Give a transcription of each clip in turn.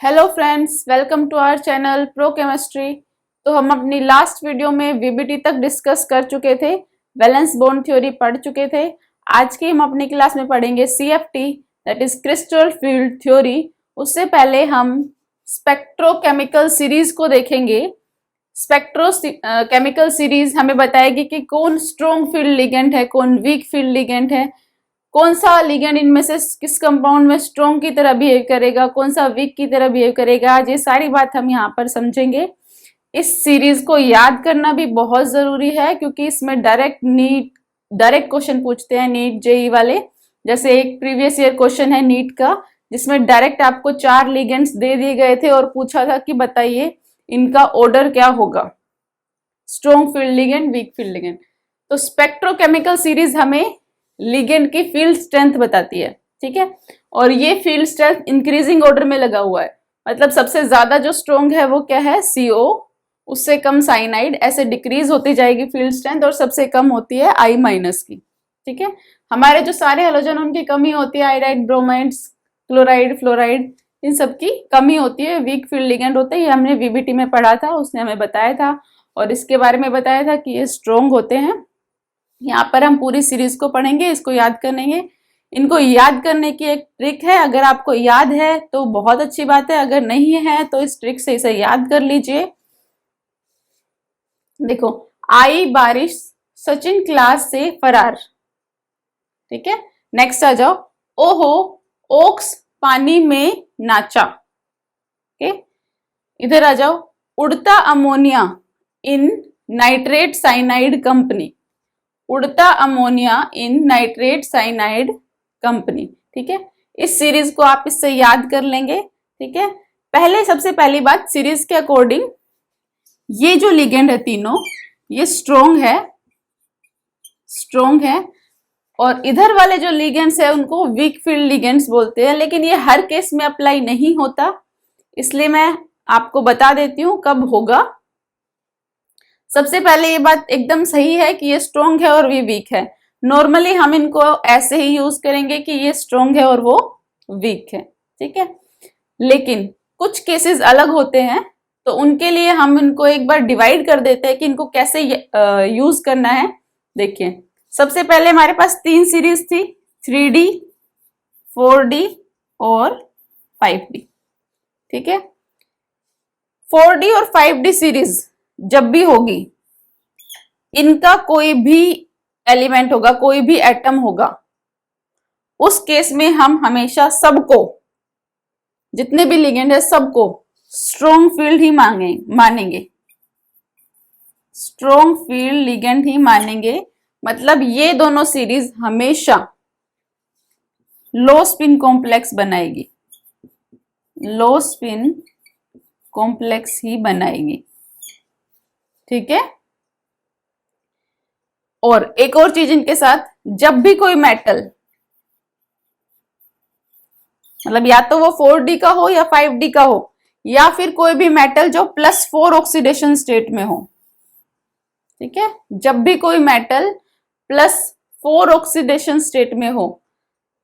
Hello friends, welcome to our channel pro chemistry. तो हम अपनी लास्ट वीडियो में वीबीटी तक डिस्कस कर चुके थे, वैलेंस बॉन्ड थ्योरी पढ़ चुके थे। आज की हम अपनी क्लास में पढ़ेंगे CFT, that is crystal field theory. उससे पहले हम स्पेक्ट्रोकेमिकल सीरीज को देखेंगे। स्पेक्ट्रो केमिकल सीरीज हमें बताएगी कि कौन स्ट्रॉन्ग फील्ड लिगेंड है, कौन वीक फील्ड लिगेंड है, कौन सा लिगेंड इनमें से किस कंपाउंड में स्ट्रॉन्ग की तरह बिहेव करेगा, कौन सा वीक की तरह बिहेव करेगा। आज ये सारी बात हम यहाँ पर समझेंगे। इस सीरीज को याद करना भी बहुत जरूरी है क्योंकि इसमें डायरेक्ट क्वेश्चन पूछते हैं नीट जेई वाले। जैसे एक प्रीवियस ईयर क्वेश्चन है नीट का, जिसमें डायरेक्ट आपको 4 लिगेंड्स दे दिए गए थे और पूछा था कि बताइए इनका ऑर्डर क्या होगा, strong field ligand, weak field ligand. तो स्पेक्ट्रोकेमिकल सीरीज हमें लिगेंड की फील्ड स्ट्रेंथ बताती है, ठीक है। और ये फील्ड स्ट्रेंथ इंक्रीजिंग ऑर्डर में लगा हुआ है, मतलब सबसे ज्यादा जो स्ट्रॉन्ग है वो क्या है, CO, उससे कम साइनाइड, ऐसे डिक्रीज होती जाएगी फील्ड स्ट्रेंथ और सबसे कम होती है I- की, ठीक है। हमारे जो सारे हेलोजन उनकी कमी होती है, आयोडाइड, ब्रोमाइड्स, क्लोराइड, फ्लोराइड, इन सब की कमी होती है, वीक फील्ड लिगेंड होते हैं। ये हमने वीबीटी में पढ़ा था, उसने हमें बताया था और इसके बारे में बताया था कि ये स्ट्रॉन्ग होते हैं। यहाँ पर हम पूरी सीरीज को पढ़ेंगे, इसको याद करेंगे। इनको याद करने की एक ट्रिक है, अगर आपको याद है तो बहुत अच्छी बात है, अगर नहीं है तो इस ट्रिक से इसे याद कर लीजिए। देखो, आई बारिश, सचिन क्लास से फरार, ठीक है। नेक्स्ट आ जाओ, ओहो ओक्स पानी में नाचा, ओके। इधर आ जाओ, उड़ता अमोनिया इन नाइट्रेट साइनाइड कंपनी, उड़ता अमोनिया इन नाइट्रेट साइनाइड कंपनी, ठीक है। इस सीरीज को आप इससे याद कर लेंगे, ठीक है। पहले सबसे पहली बात, सीरीज के अकॉर्डिंग ये जो लिगेंड है तीनों, ये स्ट्रॉन्ग है और इधर वाले जो लिगेंड्स है उनको वीक फील्ड लिगेंड्स बोलते हैं, लेकिन ये हर केस में अप्लाई नहीं होता, इसलिए मैं आपको बता देती हूं कब होगा। सबसे पहले ये बात एकदम सही है कि ये स्ट्रॉन्ग है और ये वीक है। नॉर्मली हम इनको ऐसे ही यूज करेंगे कि ये स्ट्रॉन्ग है और वो वीक है, ठीक है। लेकिन कुछ केसेस अलग होते हैं, तो उनके लिए हम इनको एक बार डिवाइड कर देते हैं कि इनको कैसे यूज करना है। देखिए, सबसे पहले हमारे पास 3 सीरीज थी, 3D, 4D और 5D, ठीक है। 4D और 5D सीरीज जब भी होगी, इनका कोई भी एलिमेंट होगा, कोई भी एटम होगा, उस केस में हम हमेशा सबको, जितने भी लिगेंड है सबको स्ट्रॉन्ग फील्ड ही मानेंगे, स्ट्रॉन्ग फील्ड लिगेंड ही मानेंगे। मतलब ये दोनों सीरीज हमेशा लो स्पिन कॉम्प्लेक्स बनाएगी, लो स्पिन कॉम्प्लेक्स ही बनाएगी, ठीक है। और एक और चीज इनके साथ, जब भी कोई मेटल, मतलब या तो वो 4D का हो या 5D का हो, या फिर कोई भी मेटल जो +4 ऑक्सीडेशन स्टेट में हो, ठीक है। जब भी कोई मेटल +4 ऑक्सीडेशन स्टेट में हो,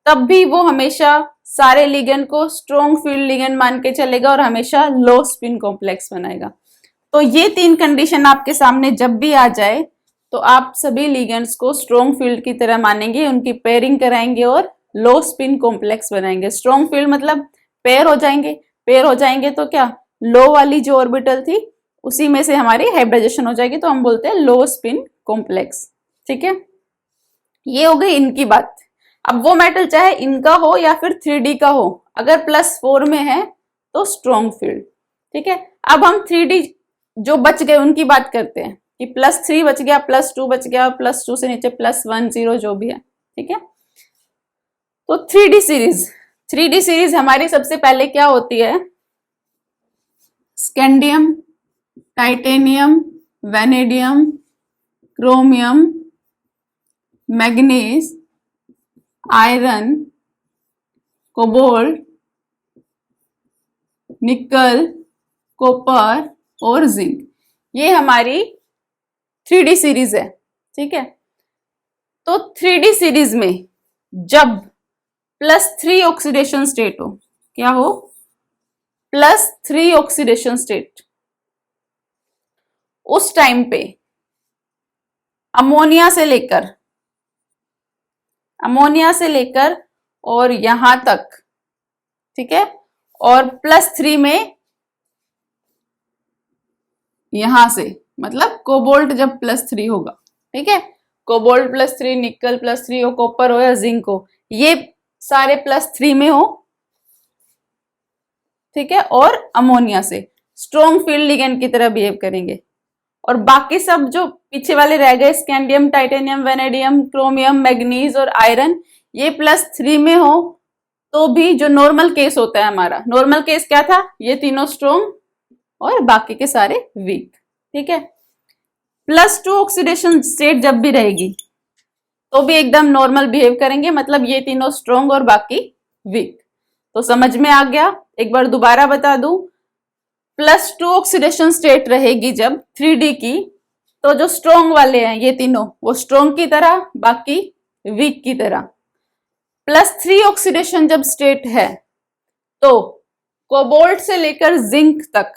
तब भी वो हमेशा सारे लिगेंड को स्ट्रॉन्ग फील्ड लिगेंड मान के चलेगा और हमेशा लो स्पिन कॉम्प्लेक्स बनाएगा। तो ये 3 कंडीशन आपके सामने जब भी आ जाए तो आप सभी लिगेंड्स को स्ट्रॉन्ग फील्ड की तरह मानेंगे, उनकी पेयरिंग कराएंगे और लो स्पिन कॉम्प्लेक्स बनाएंगे। स्ट्रॉन्ग फील्ड मतलब पेयर हो जाएंगे, पेयर हो जाएंगे तो क्या, लो वाली जो ऑर्बिटल थी उसी में से हमारी हाइब्रिडाइजेशन हो जाएगी, तो हम बोलते हैं लो स्पिन कॉम्प्लेक्स, ठीक है। ये हो गई इनकी बात। अब वो मेटल चाहे इनका हो या फिर 3D का हो, अगर +4 में है तो स्ट्रॉन्ग फील्ड, ठीक है। अब हम 3D जो बच गए उनकी बात करते हैं कि +3 बच गया, +2 बच गया, +2 से नीचे +1, 0 जो भी है, ठीक है। तो 3D सीरीज हमारी सबसे पहले क्या होती है, scandium, titanium, vanadium, chromium, manganese, iron, cobalt, निकल, कॉपर और जिंक, ये हमारी 3D सीरीज है, ठीक है। तो 3D सीरीज में जब +3 ऑक्सीडेशन स्टेट हो, क्या हो, +3 ऑक्सीडेशन स्टेट, उस टाइम पे अमोनिया से लेकर और यहां तक, ठीक है, और +3 में यहां से, मतलब कोबाल्ट जब +3 होगा, ठीक है, कोबाल्ट +3, निकल +3 हो, कॉपर हो या जिंक हो, ये सारे +3 में हो, ठीक है, और अमोनिया से स्ट्रॉन्ग फील्ड लिगेंड की तरह बिहेव करेंगे। और बाकी सब जो पीछे वाले रह गए, scandium, titanium, vanadium, chromium, manganese और आयरन, ये +3 में हो तो भी जो नॉर्मल केस होता है हमारा, नॉर्मल केस क्या था, ये तीनों स्ट्रॉन्ग और बाकी के सारे वीक, ठीक है। +2 ऑक्सीडेशन स्टेट जब भी रहेगी तो भी एकदम नॉर्मल बिहेव करेंगे, मतलब ये तीनों स्ट्रॉन्ग और बाकी वीक। तो समझ में आ गया, एक बार दोबारा बता दूं, +2 ऑक्सीडेशन स्टेट रहेगी जब 3D की, तो जो स्ट्रॉन्ग वाले हैं ये तीनों, वो स्ट्रॉन्ग की तरह, बाकी वीक की तरह। +3 ऑक्सीडेशन जब स्टेट है तो कोबाल्ट से लेकर जिंक तक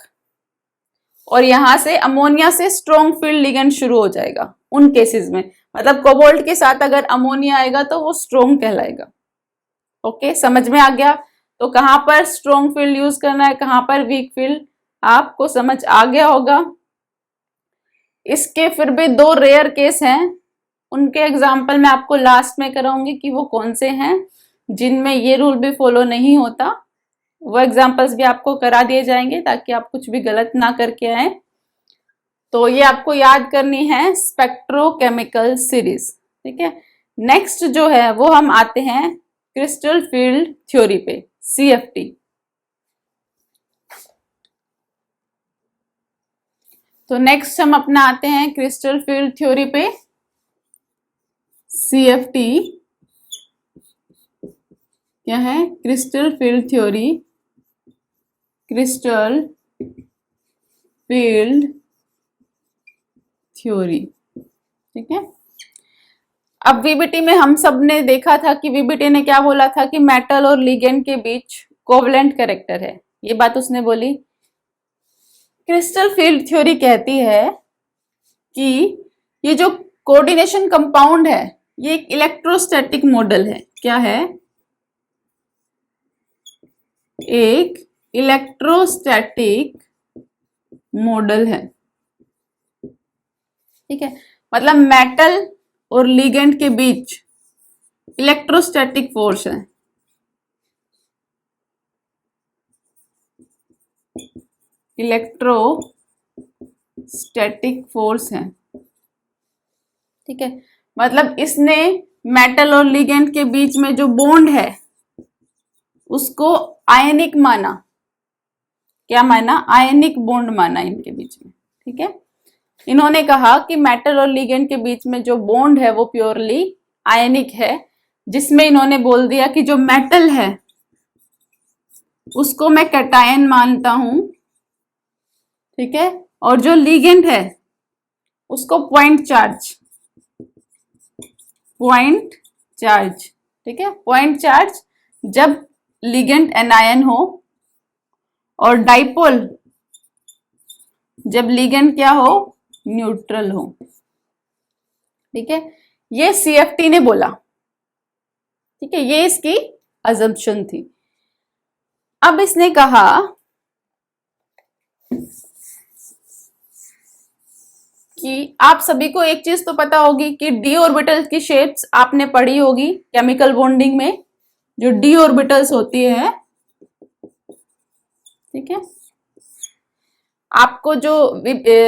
और यहां से अमोनिया से स्ट्रॉन्ग फील्ड लिगेंड शुरू हो जाएगा उन केसेस में, मतलब कोबाल्ट के साथ अगर अमोनिया आएगा तो वो स्ट्रॉन्ग कहलाएगा। ओके, समझ में आ गया। तो कहां पर स्ट्रॉन्ग फील्ड यूज करना है, कहां पर वीक फील्ड, आपको समझ आ गया होगा। इसके फिर भी 2 रेयर केस हैं, उनके एग्जाम्पल मैं आपको लास्ट में कराऊंगी कि वो कौन से हैं जिनमें ये रूल भी फॉलो नहीं होता, वो एग्जाम्पल्स भी आपको करा दिए जाएंगे ताकि आप कुछ भी गलत ना करके आए। तो ये आपको याद करनी है स्पेक्ट्रोकेमिकल सीरीज, ठीक है। नेक्स्ट जो है वो हम आते हैं क्रिस्टल फील्ड थ्योरी पे, CFT। तो नेक्स्ट हम अपना आते हैं क्रिस्टल फील्ड थ्योरी पे, CFT क्या है, crystal field theory, crystal field theory, ठीक है। अब VBT में हम सब ने देखा था कि VBT ने क्या बोला था कि मेटल और लिगेंड के बीच कोवलेंट कैरेक्टर है, ये बात उसने बोली। क्रिस्टल फील्ड थ्योरी कहती है कि ये जो कोऑर्डिनेशन कंपाउंड है ये एक इलेक्ट्रोस्टैटिक मॉडल है। क्या है? एक इलेक्ट्रोस्टैटिक मॉडल है, ठीक है। मतलब मेटल और लिगेंड के बीच इलेक्ट्रोस्टैटिक फोर्स है, इलेक्ट्रोस्टैटिक फोर्स है, ठीक है। मतलब इसने मेटल और लिगेंड के बीच में जो बॉन्ड है उसको आयनिक माना। क्या माना? आयनिक बॉन्ड माना इनके बीच में, ठीक है। इन्होंने कहा कि मेटल और लिगेंड के बीच में जो बॉन्ड है वो प्योरली आयनिक है, जिसमें इन्होंने बोल दिया कि जो मेटल है उसको मैं कैटायन मानता हूं, ठीक है, और जो लिगेंड है उसको पॉइंट चार्ज, ठीक है। पॉइंट चार्ज जब लिगेंड एनायन हो और डाइपोल जब लिगेंड क्या हो? न्यूट्रल हो, ठीक है। ये CFT ने बोला, ठीक है, ये इसकी अजम्पशन थी। अब इसने कहा कि आप सभी को एक चीज तो पता होगी कि डी ऑर्बिटल की शेप्स आपने पढ़ी होगी केमिकल बॉन्डिंग में, जो डी ऑर्बिटल्स होती है, ठीक है। आपको जो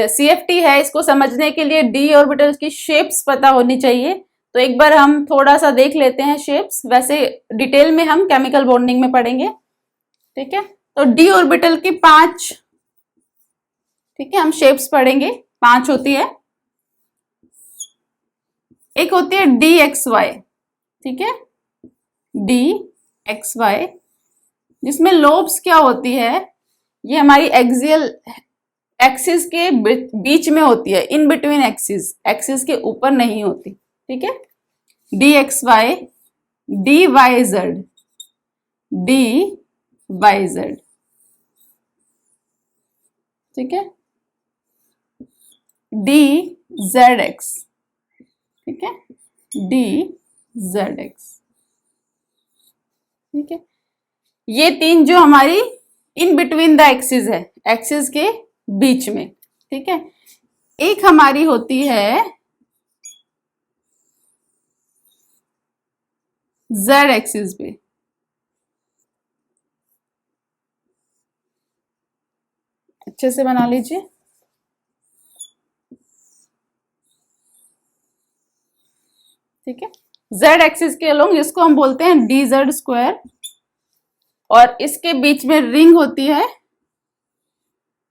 CFT है इसको समझने के लिए डी ऑर्बिटल्स की शेप्स पता होनी चाहिए। तो एक बार हम थोड़ा सा देख लेते हैं शेप्स, वैसे डिटेल में हम केमिकल बॉन्डिंग में पढ़ेंगे, ठीक है। तो डी ऑर्बिटल की 5, ठीक है, हम शेप्स पढ़ेंगे, 5 होती है। एक होती है DXY, ठीक है, DXY, जिसमें लोब्स क्या होती है? ये हमारी एक्सियल एक्सिस के बीच में होती है, इन बिटवीन एक्सिस के ऊपर नहीं होती, ठीक है। DXY, DYZ, ठीक है, DZX, ठीक है, DZX, ठीक है। ये तीन जो हमारी इन बिटवीन द एक्सिस है, एक्सिस के बीच में, ठीक है। एक हमारी होती है Z एक्सिस पे, अच्छे से बना लीजिए, ठीक है। Z एक्सिस के अलोंग इसको हम बोलते हैं DZ², और इसके बीच में रिंग होती है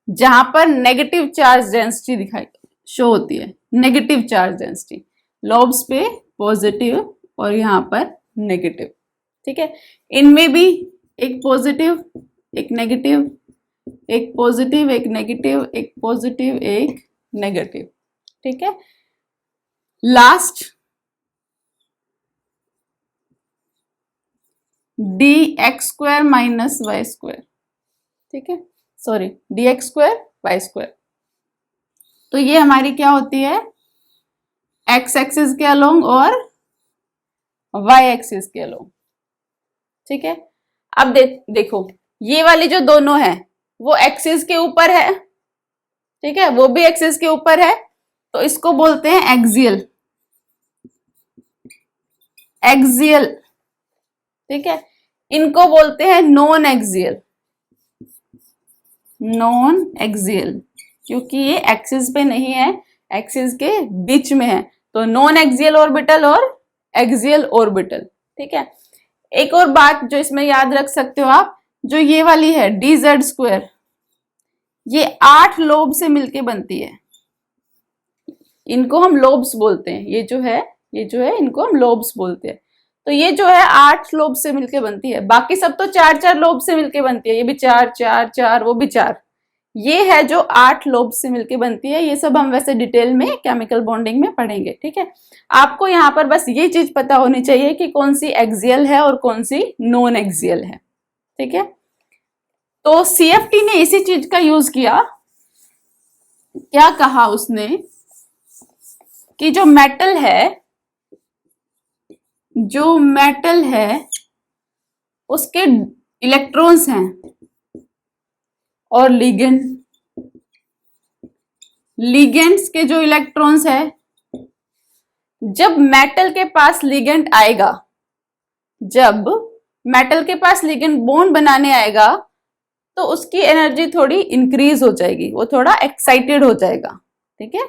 जहां पर नेगेटिव चार्ज डेंसिटी दिखाई शो होती है, नेगेटिव चार्ज डेंसिटी, लोब्स पे पॉजिटिव और यहां पर नेगेटिव, ठीक है। इनमें भी एक पॉजिटिव, एक नेगेटिव, एक पॉजिटिव, एक नेगेटिव, एक पॉजिटिव, एक नेगेटिव, ठीक है। लास्ट DX² माइनस Y², ठीक है, सॉरी DX² Y²। तो ये हमारी क्या होती है, X एक्सिस के अलोंग और Y एक्सिस के अलोंग, ठीक है। अब देखो ये वाली जो दोनों है वो एक्सिस के ऊपर है, ठीक है, वो भी एक्सिस के ऊपर है, तो इसको बोलते हैं एक्सियल, एक्सियल, ठीक है। इनको बोलते हैं नॉन एक्सियल, नॉन एक्सियल, क्योंकि ये एक्सिस पे नहीं है, एक्सिस के बीच में है, तो नॉन एक्सियल ऑर्बिटल और एक्सियल ऑर्बिटल, ठीक है। एक और बात जो इसमें याद रख सकते हो आप, जो ये वाली है DZ², ये 8 लोब से मिलके बनती है, इनको हम लोब्स बोलते हैं, ये जो है इनको हम लोब्स बोलते हैं। तो ये जो है 8 लोब से मिलके बनती है, बाकी सब तो 4-4 लोब से मिलके बनती है, ये भी 4-4-4, वो भी 4, ये है जो 8 लोब से मिलके बनती है। ये सब हम वैसे डिटेल में केमिकल बॉन्डिंग में पढ़ेंगे, ठीक है। आपको यहाँ पर बस ये चीज पता होनी चाहिए कि कौन सी एक्सियल है और कौन सी नॉन एक्सियल है, ठीक है। तो CFT ने इसी चीज का यूज किया, क्या कहा उसने कि जो मेटल है उसके इलेक्ट्रॉन्स हैं और लिगेंड्स के जो इलेक्ट्रॉन्स है, जब मेटल के पास लिगेंड आएगा, जब मेटल के पास लिगेंड बॉन्ड बनाने आएगा तो उसकी एनर्जी थोड़ी इंक्रीज हो जाएगी, वो थोड़ा एक्साइटेड हो जाएगा, ठीक है।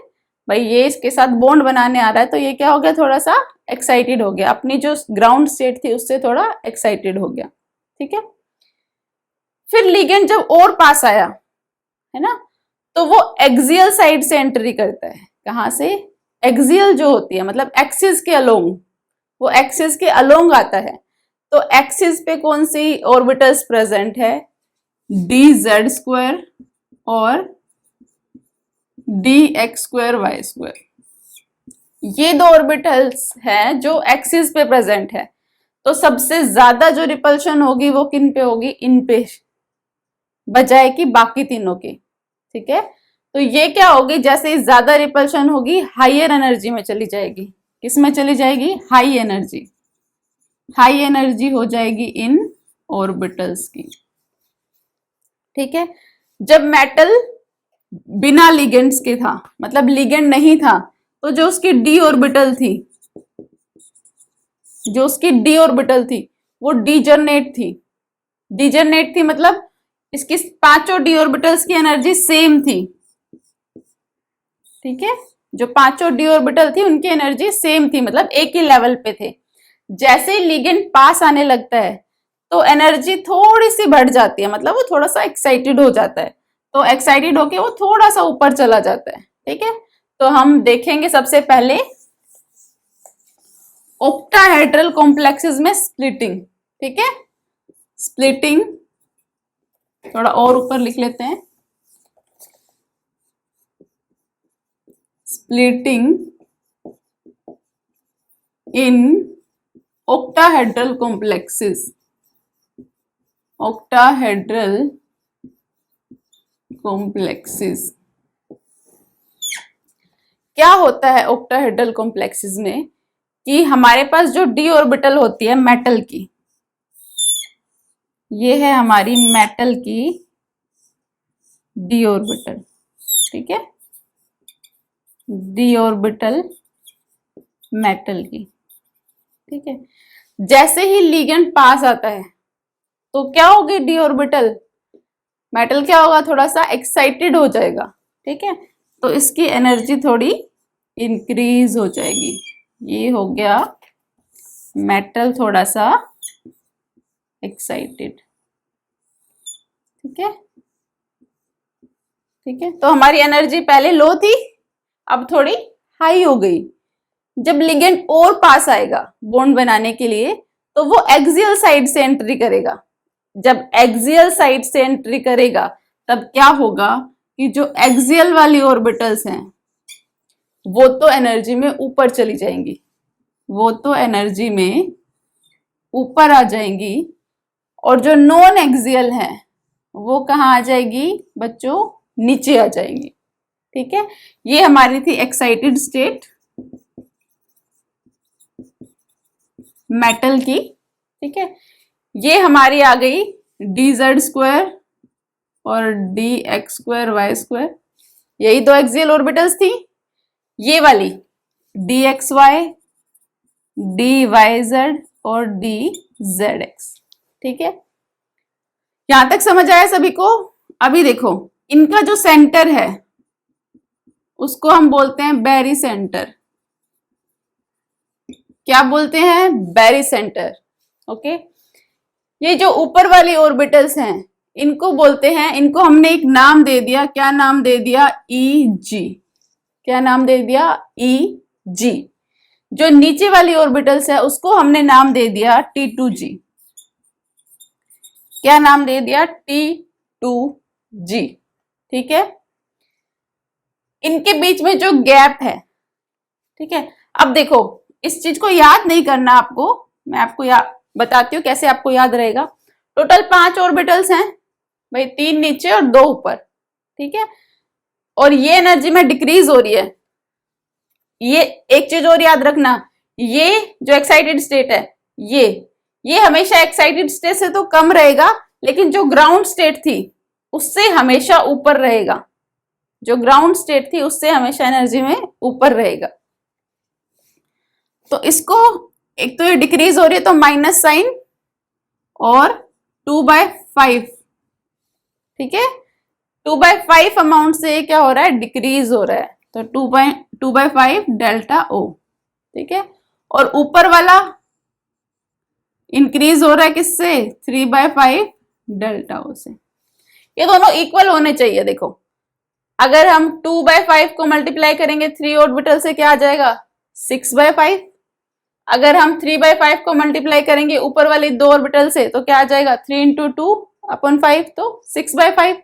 भाई ये इसके साथ बॉन्ड बनाने आ रहा है तो ये क्या हो गया, थोड़ा सा एक्साइटेड हो गया, अपनी जो ग्राउंड स्टेट थी उससे थोड़ा एक्साइटेड हो गया, ठीक है। फिर लिगेंड जब और पास आया, है ना, तो वो एक्सियल साइड से एंट्री करता है, कहां से, एक्सियल जो होती है मतलब एक्सिस के अलोंग, वो एक्सिस के अलोंग आता है। तो एक्सिस पे कौन सी ऑर्बिटल्स प्रेजेंट है, DZ² और DX² Y², ये दो ऑर्बिटल्स हैं जो एक्सिस पे प्रेजेंट है। तो सबसे ज्यादा जो रिपल्शन होगी वो किन पे होगी, इन पे, बजाय कि बाकी तीनों की, ठीक है। तो ये क्या होगी, जैसे ज्यादा रिपल्शन होगी हाइयर एनर्जी में चली जाएगी, किस में चली जाएगी, हाई एनर्जी, हाई एनर्जी हो जाएगी इन ऑर्बिटल्स की, ठीक है। जब मेटल बिना लिगेंड्स के था, मतलब लिगेंड नहीं था, तो जो उसकी डी ऑर्बिटल थी, वो डीजनरेट थी, मतलब इसकी पांचों डी ऑर्बिटल्स की एनर्जी सेम थी, ठीक है। जो पांचों डी ऑर्बिटल थी उनकी एनर्जी सेम थी, मतलब एक ही लेवल पे थे। जैसे ही लिगेंड पास आने लगता है तो एनर्जी थोड़ी सी बढ़ जाती है, मतलब वो थोड़ा सा एक्साइटेड हो जाता है, तो एक्साइटेड होके वो थोड़ा सा ऊपर चला जाता है, ठीक है। तो हम देखेंगे सबसे पहले ऑक्टाहेड्रल कॉम्प्लेक्सेस में स्प्लिटिंग, ठीक है। स्प्लिटिंग थोड़ा और ऊपर लिख लेते हैं, स्प्लिटिंग इन octahedral complexes, octahedral कॉम्प्लेक्सेस। क्या होता है ऑक्टाहेड्रल कॉम्प्लेक्सेस में कि हमारे पास जो डी ऑर्बिटल होती है मेटल की, ये है हमारी मेटल की डी ऑर्बिटल, ठीक है, डी ऑर्बिटल मेटल की, ठीक है। जैसे ही लिगेंड पास आता है तो क्या होगी डी ऑर्बिटल मेटल, क्या होगा, थोड़ा सा एक्साइटेड हो जाएगा, ठीक है, तो इसकी एनर्जी थोड़ी इंक्रीज हो जाएगी। ये हो गया मेटल थोड़ा सा एक्साइटेड, ठीक है, ठीक है। तो हमारी एनर्जी पहले लो थी, अब थोड़ी हाई हो गई। जब लिगेंड और पास आएगा बॉन्ड बनाने के लिए तो वो एक्सियल साइड से एंट्री करेगा। जब एक्सियल साइड से एंट्री करेगा तब क्या होगा कि जो एक्सियल वाली ऑर्बिटल्स हैं वो तो एनर्जी में ऊपर चली जाएंगी, वो तो एनर्जी में ऊपर आ जाएंगी, और जो नॉन एक्सियल है वो कहाँ आ जाएगी बच्चों, नीचे आ जाएंगी, ठीक है। ये हमारी थी एक्साइटेड स्टेट मेटल की, ठीक है। ये हमारी आ गई dz² और dx²y², यही दो एक्सियल ऑर्बिटल्स थी। ये वाली dxy, dyz और dzx, ठीक है। यहां तक समझ आया सभी को। अभी देखो इनका जो सेंटर है उसको हम बोलते हैं बैरी सेंटर। क्या बोलते हैं, बैरी सेंटर, ओके। ये जो ऊपर वाली ऑर्बिटल्स हैं इनको बोलते हैं, इनको हमने एक नाम दे दिया, क्या नाम दे दिया, Eg। क्या नाम दे दिया, Eg। जो नीचे वाली ऑर्बिटल्स है उसको हमने नाम दे दिया T2g। क्या नाम दे दिया, T2g, ठीक है। इनके बीच में जो गैप है, ठीक है। अब देखो इस चीज को याद नहीं करना आपको, मैं आपको बताती हूँ कैसे आपको याद रहेगा। टोटल 5 ऑर्बिटल्स हैं भाई, 3 नीचे और 2 ऊपर, ठीक है। और ये एनर्जी में डिक्रीज हो रही है। ये एक चीज और याद रखना, ये जो एक्साइटेड स्टेट है ये हमेशा एक्साइटेड स्टेट से तो कम रहेगा, लेकिन जो ग्राउंड स्टेट थी उससे हमेशा ऊपर रहेगा। जो ग्राउंड स्टेट थी उससे हमेशा एनर्जी में ऊपर रहेगा। तो इसको एक तो ये डिक्रीज हो रही है तो माइनस साइन और 2/5, ठीक है। 2/5 अमाउंट से क्या हो रहा है, डिक्रीज हो रहा है, तो 2/5 डेल्टा ओ, ठीक है। और ऊपर वाला इंक्रीज हो रहा है किससे, 3/5 डेल्टा ओ से। ये दोनों इक्वल होने चाहिए। देखो अगर हम 2/5 को मल्टीप्लाई करेंगे 3 ऑर्बिटल से क्या आ जाएगा, 6/5। अगर हम 3/5 को मल्टीप्लाई करेंगे ऊपर वाली 2 ऑर्बिटल से तो क्या आ जाएगा, 3 × 2/5, तो 6/5।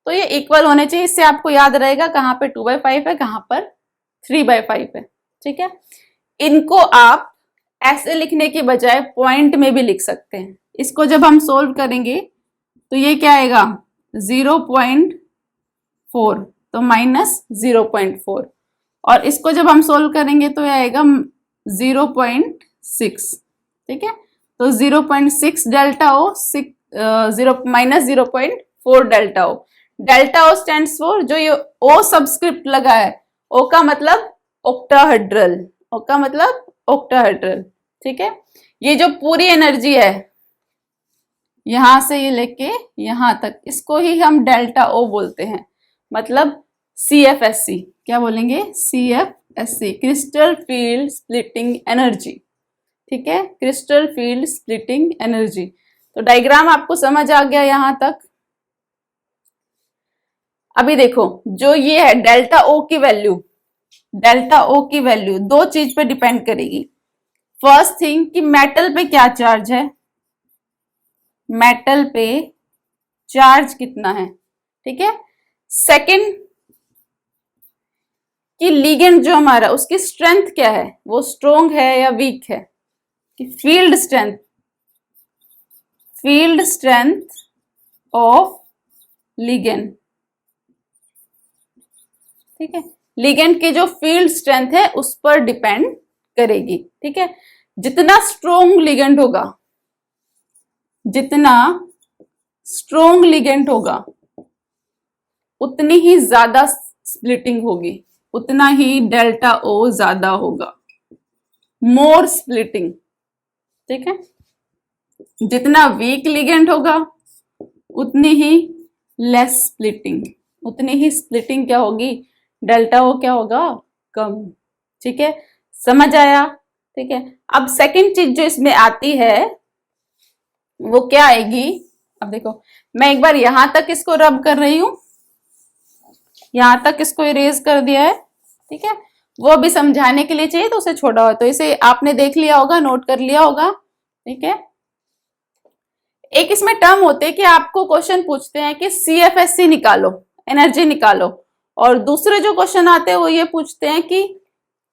तो ये इक्वल होने चाहिए। इससे आपको याद रहेगा कहाँ पे 2/5 है, कहाँ पर 3/5 है, ठीक है। इनको आप ऐसे लिखने की बजाय पॉइंट में भी लिख सकते हैं। इसको जब हम सोल्व करेंगे तो ये क्या आएगा, 0.4, तो -0.4। और इसको जब हम सोल्व करेंगे तो ये आएगा 0.6, ठीक है। तो 0.6 delta o, -0.4 delta O. Delta o stands for, जो ये ओ सबस्क्रिप्ट लगा है, ओ का मतलब ऑक्टाहेड्रल, ओ का मतलब ऑक्टाहेड्रल, ठीक है। ये जो पूरी एनर्जी है यहां से ये लेके यहां तक, इसको ही हम डेल्टा ओ बोलते हैं, मतलब CFSC। क्या बोलेंगे, CFSC, crystal field splitting energy, ठीक है, क्रिस्टल फील्ड स्प्लिटिंग एनर्जी। तो डायग्राम आपको समझ आ गया यहां तक। अभी देखो जो ये है डेल्टा ओ की वैल्यू, डेल्टा ओ की वैल्यू 2 चीज पे डिपेंड करेगी। फर्स्ट थिंग कि मेटल पे क्या चार्ज है, मेटल पे चार्ज कितना है, ठीक है। सेकंड कि लिगेंड जो हमारा, उसकी स्ट्रेंथ क्या है, वो स्ट्रोंग है या वीक है। कि फील्ड स्ट्रेंथ ऑफ लिगेंड, ठीक है, लिगेंड की जो फील्ड स्ट्रेंथ है उस पर डिपेंड करेगी। ठीक है, जितना स्ट्रोंग लिगेंड होगा, जितना स्ट्रोंग लिगेंड होगा उतनी ही ज्यादा स्प्लिटिंग होगी, उतना ही डेल्टा ओ ज्यादा होगा, मोर स्प्लिटिंग। ठीक है, जितना वीक लिगेंड होगा उतनी ही लेस स्प्लिटिंग, उतनी ही स्प्लिटिंग क्या होगी, डेल्टा ओ क्या होगा, कम। ठीक है, समझ आया। ठीक है, अब सेकंड चीज जो इसमें आती है वो क्या आएगी, अब देखो मैं एक बार यहां तक इसको रब कर रही हूं, यहां तक इसको इरेज कर दिया है। ठीक है, वो भी समझाने के लिए चाहिए तो उसे छोड़ा हो, तो इसे आपने देख लिया होगा, नोट कर लिया होगा। ठीक है, एक इसमें टर्म होते हैं कि आपको क्वेश्चन पूछते हैं कि CFSC निकालो, एनर्जी निकालो, और दूसरे जो क्वेश्चन आते हैं वो ये पूछते हैं कि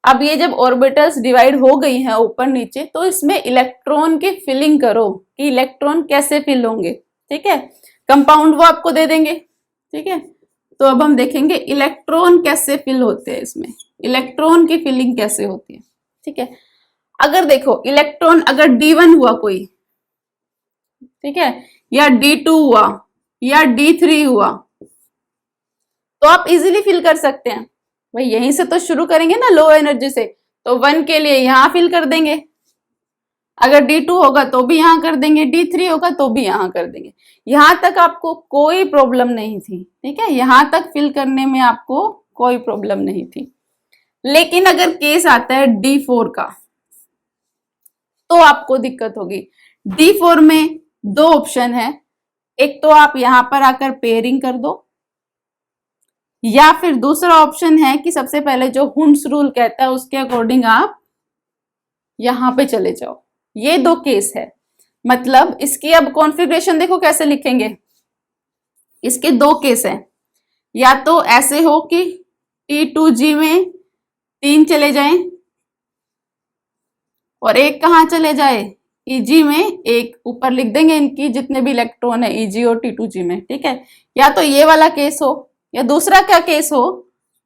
अब ये जब ऑर्बिटल्स डिवाइड हो गई हैं ऊपर नीचे तो इसमें इलेक्ट्रॉन की फिलिंग करो कि इलेक्ट्रॉन कैसे फिल होंगे। ठीक है, कंपाउंड वो आपको दे देंगे। ठीक है, तो अब हम देखेंगे इलेक्ट्रॉन कैसे फिल होते हैं, इसमें इलेक्ट्रॉन की फिलिंग कैसे होती है। ठीक है, अगर देखो इलेक्ट्रॉन अगर D1 हुआ कोई, ठीक है, या D2 हुआ या D3 हुआ तो आप इजीली फिल कर सकते हैं। भाई यहीं से तो शुरू करेंगे ना, लो एनर्जी से, तो 1 के लिए यहां फिल कर देंगे, अगर D2 होगा तो भी यहां कर देंगे, D3 होगा तो भी यहां कर देंगे। यहां तक आपको कोई प्रॉब्लम नहीं थी। ठीक है, यहां तक फिल करने में आपको कोई प्रॉब्लम नहीं थी। लेकिन अगर केस आता है D4 का तो आपको दिक्कत होगी। D4 में दो ऑप्शन है, एक तो आप यहां पर आकर पेयरिंग कर दो, या फिर दूसरा ऑप्शन है कि सबसे पहले जो हुंड्स रूल कहता है उसके अकॉर्डिंग आप यहां पे चले जाओ। ये दो केस है, मतलब इसकी अब कॉन्फ़िगरेशन देखो कैसे लिखेंगे। इसके दो केस है, या तो ऐसे हो कि T2G में 3 चले जाएं और एक कहां चले जाए, Eg में एक, ऊपर लिख देंगे इनकी जितने भी इलेक्ट्रॉन है Eg और T2G में। ठीक है, या तो ये वाला केस हो, या दूसरा क्या केस हो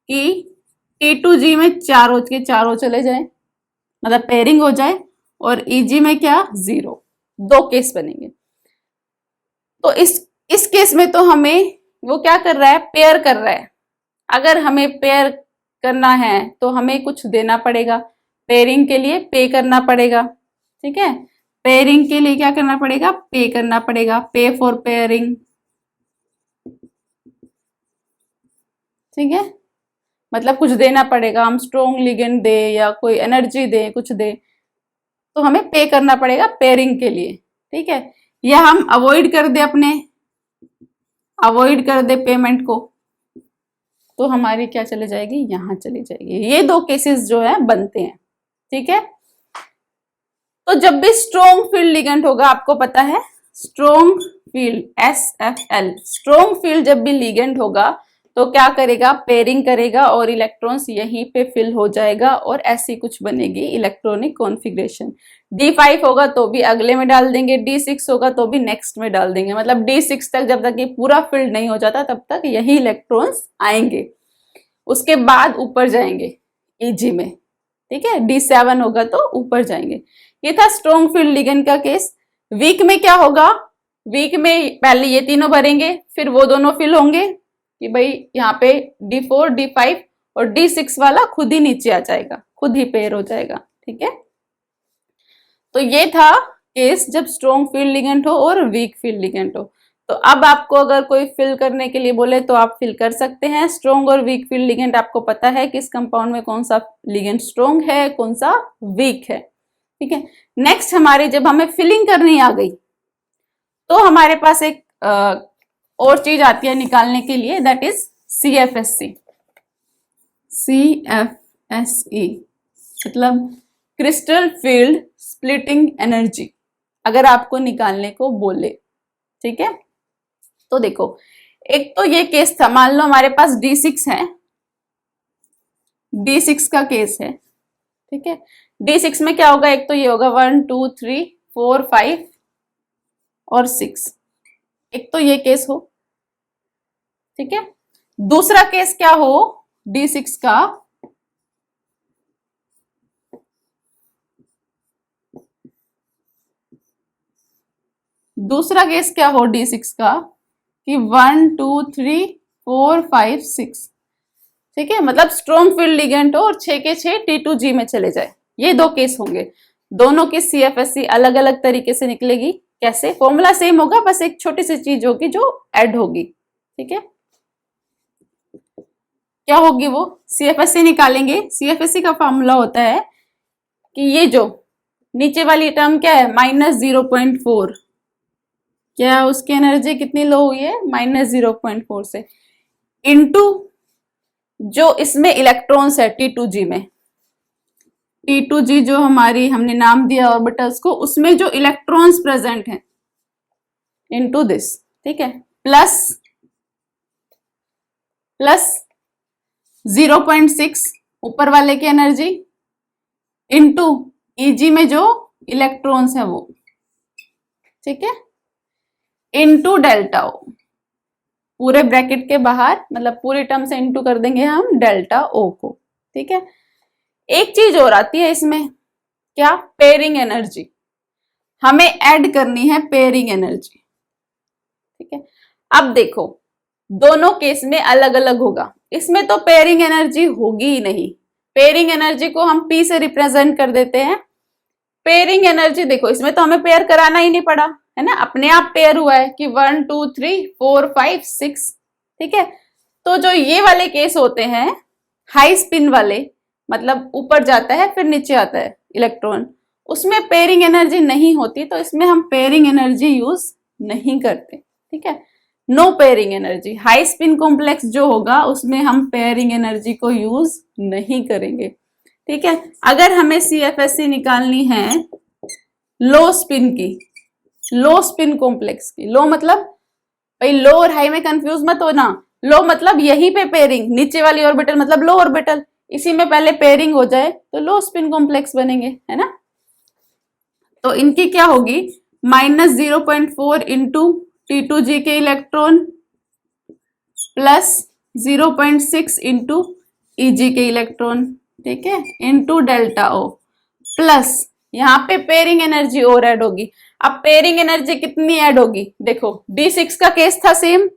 कि T2G में चारों के चारों चले जाए, मतलब पेयरिंग हो जाए, और Eg में क्या 0। दो केस बनेंगे। तो इस केस में तो हमें वो क्या कर रहा है, पेयर कर रहा है। अगर हमें पेयर करना है तो हमें कुछ देना पड़ेगा, पेयरिंग के लिए पे करना पड़ेगा। ठीक है, पेयरिंग के लिए क्या करना पड़ेगा, पे करना पड़ेगा, पे फॉर पेयरिंग। ठीक है, मतलब कुछ देना पड़ेगा, हम स्ट्रोंग लिगेंड दे या कोई एनर्जी दे, कुछ दे, तो हमें पे करना पड़ेगा पेयरिंग के लिए। ठीक है, या हम अवॉइड कर दे, अवॉइड कर दे पेमेंट को, तो हमारी क्या चले जाएगी, यहां चली जाएगी। ये दो केसेस जो है बनते हैं। ठीक है, तो जब भी स्ट्रोंग फील्ड लिगेंड होगा, आपको पता है strong field SFL, strong field जब भी लिगेंड होगा तो क्या करेगा, पेयरिंग करेगा और इलेक्ट्रॉन्स यहीं पे फिल हो जाएगा और ऐसी कुछ बनेगी इलेक्ट्रॉनिक कॉन्फ़िगरेशन। D5 होगा तो भी अगले में डाल देंगे, D6 होगा तो भी नेक्स्ट में डाल देंगे, मतलब D6 तक जब तक ये पूरा फिल्ड नहीं हो जाता तब तक यही इलेक्ट्रॉन्स आएंगे, उसके बाद ऊपर जाएंगे Eg में। ठीक है, D7 होगा तो ऊपर जाएंगे। ये था स्ट्रोंग फील्ड लिगेंड का केस। वीक में क्या होगा, वीक में पहले ये तीनों भरेंगे, फिर वो दोनों फिल होंगे कि भाई यहाँ पे D4, D5 और D6 वाला खुद ही नीचे आ जाएगा, खुद ही पेयर हो जाएगा। ठीक है, तो ये था केस जब स्ट्रोंग फील्ड लिगेंड हो और वीक फील्ड लिगेंड हो। तो अब आपको अगर कोई फिल करने के लिए बोले तो आप फिल कर सकते हैं। स्ट्रोंग और वीक फील्ड लिगेंड आपको पता है कि इस कंपाउंड में कौन सा लिगेंड स्ट्रोंग है, कौन सा वीक है। ठीक है, नेक्स्ट हमारे जब हमें फिलिंग करनी आ गई तो हमारे पास एक और चीज आती है निकालने के लिए, दैट इज CFSC। CFSE मतलब क्रिस्टल फील्ड स्प्लिटिंग एनर्जी, अगर आपको निकालने को बोले। ठीक है, तो देखो एक तो ये केस था, मान लो हमारे पास D6 है, D6 का केस है। ठीक है, D6 में क्या होगा, एक तो ये होगा 1 2 3 4 5 और 6, एक तो ये केस हो। ठीक है, दूसरा केस क्या हो D6 का दूसरा केस क्या हो D6 का कि 1 2 3 4 5 6, ठीक है, मतलब स्ट्रॉन्ग फील्ड लिगेंड हो और 6 के 6 T2G में चले जाए। ये दो केस होंगे। दोनों की CFSC अलग अलग तरीके से निकलेगी। कैसे? फॉर्मूला सेम होगा, बस एक छोटी सी चीज होगी जो ऐड होगी, ठीक है। क्या होगी वो? CFSC निकालेंगे। CFSC का फॉर्मूला होता है कि ये जो नीचे वाली टर्म क्या है, -0.4, क्या उसकी एनर्जी कितनी लो हुई है? -0.4 से, इनटू जो इसमें इलेक्ट्रॉन्स है T2G में, T2G जो हमारी हमने नाम दिया ऑर्बिटल्स को, उसमें जो इलेक्ट्रॉन्स प्रेजेंट हैं, इनटू दिस, ठीक है, प्लस 0.6 ऊपर वाले की एनर्जी इनटू Eg में जो इलेक्ट्रॉन्स है वो, ठीक है, इनटू डेल्टा ओ, पूरे ब्रैकेट के बाहर, मतलब पूरी टर्म से इनटू कर देंगे हम डेल्टा ओ को, ठीक है। एक चीज और आती है इसमें, क्या? Pairing energy. हमें ऐड करनी है पेयरिंग एनर्जी, ठीक है। अब देखो दोनों केस में अलग अलग होगा। इसमें तो पेयरिंग एनर्जी होगी ही नहीं। पेयरिंग एनर्जी को हम P से रिप्रेजेंट कर देते हैं। पेयरिंग एनर्जी देखो, इसमें तो हमें पेयर कराना ही नहीं पड़ा, है ना, अपने आप पेयर हुआ है कि 1 2 3 4 5 6, ठीक है। तो जो ये वाले केस होते हैं हाई स्पिन वाले, मतलब ऊपर जाता है फिर नीचे आता है इलेक्ट्रॉन, उसमें पेयरिंग एनर्जी नहीं होती, तो इसमें हम पेयरिंग एनर्जी यूज नहीं करते, ठीक है। No pairing energy. High spin complex जो होगा उसमें हम पेयरिंग एनर्जी को यूज नहीं करेंगे, ठीक है। अगर हमें CFSC निकालनी है लो स्पिन की, लो स्पिन कॉम्प्लेक्स की, लो मतलब भाई लो और हाई में कंफ्यूज मत होना। लो मतलब यहीं पे पेयरिंग, नीचे वाली ऑर्बिटल मतलब लो ऑर्बिटल, इसी में पहले पेयरिंग हो जाए तो लो स्पिन कॉम्प्लेक्स बनेंगे, है ना। तो इनकी क्या होगी? -0.4 इंटू T2G के इलेक्ट्रॉन प्लस 0.6 इंटू Eg के इलेक्ट्रॉन, ठीक है, इंटू डेल्टा ओ, प्लस यहाँ पे पेयरिंग एनर्जी और ऐड होगी। अब पेयरिंग एनर्जी कितनी ऐड होगी? देखो D6 का केस था सेम,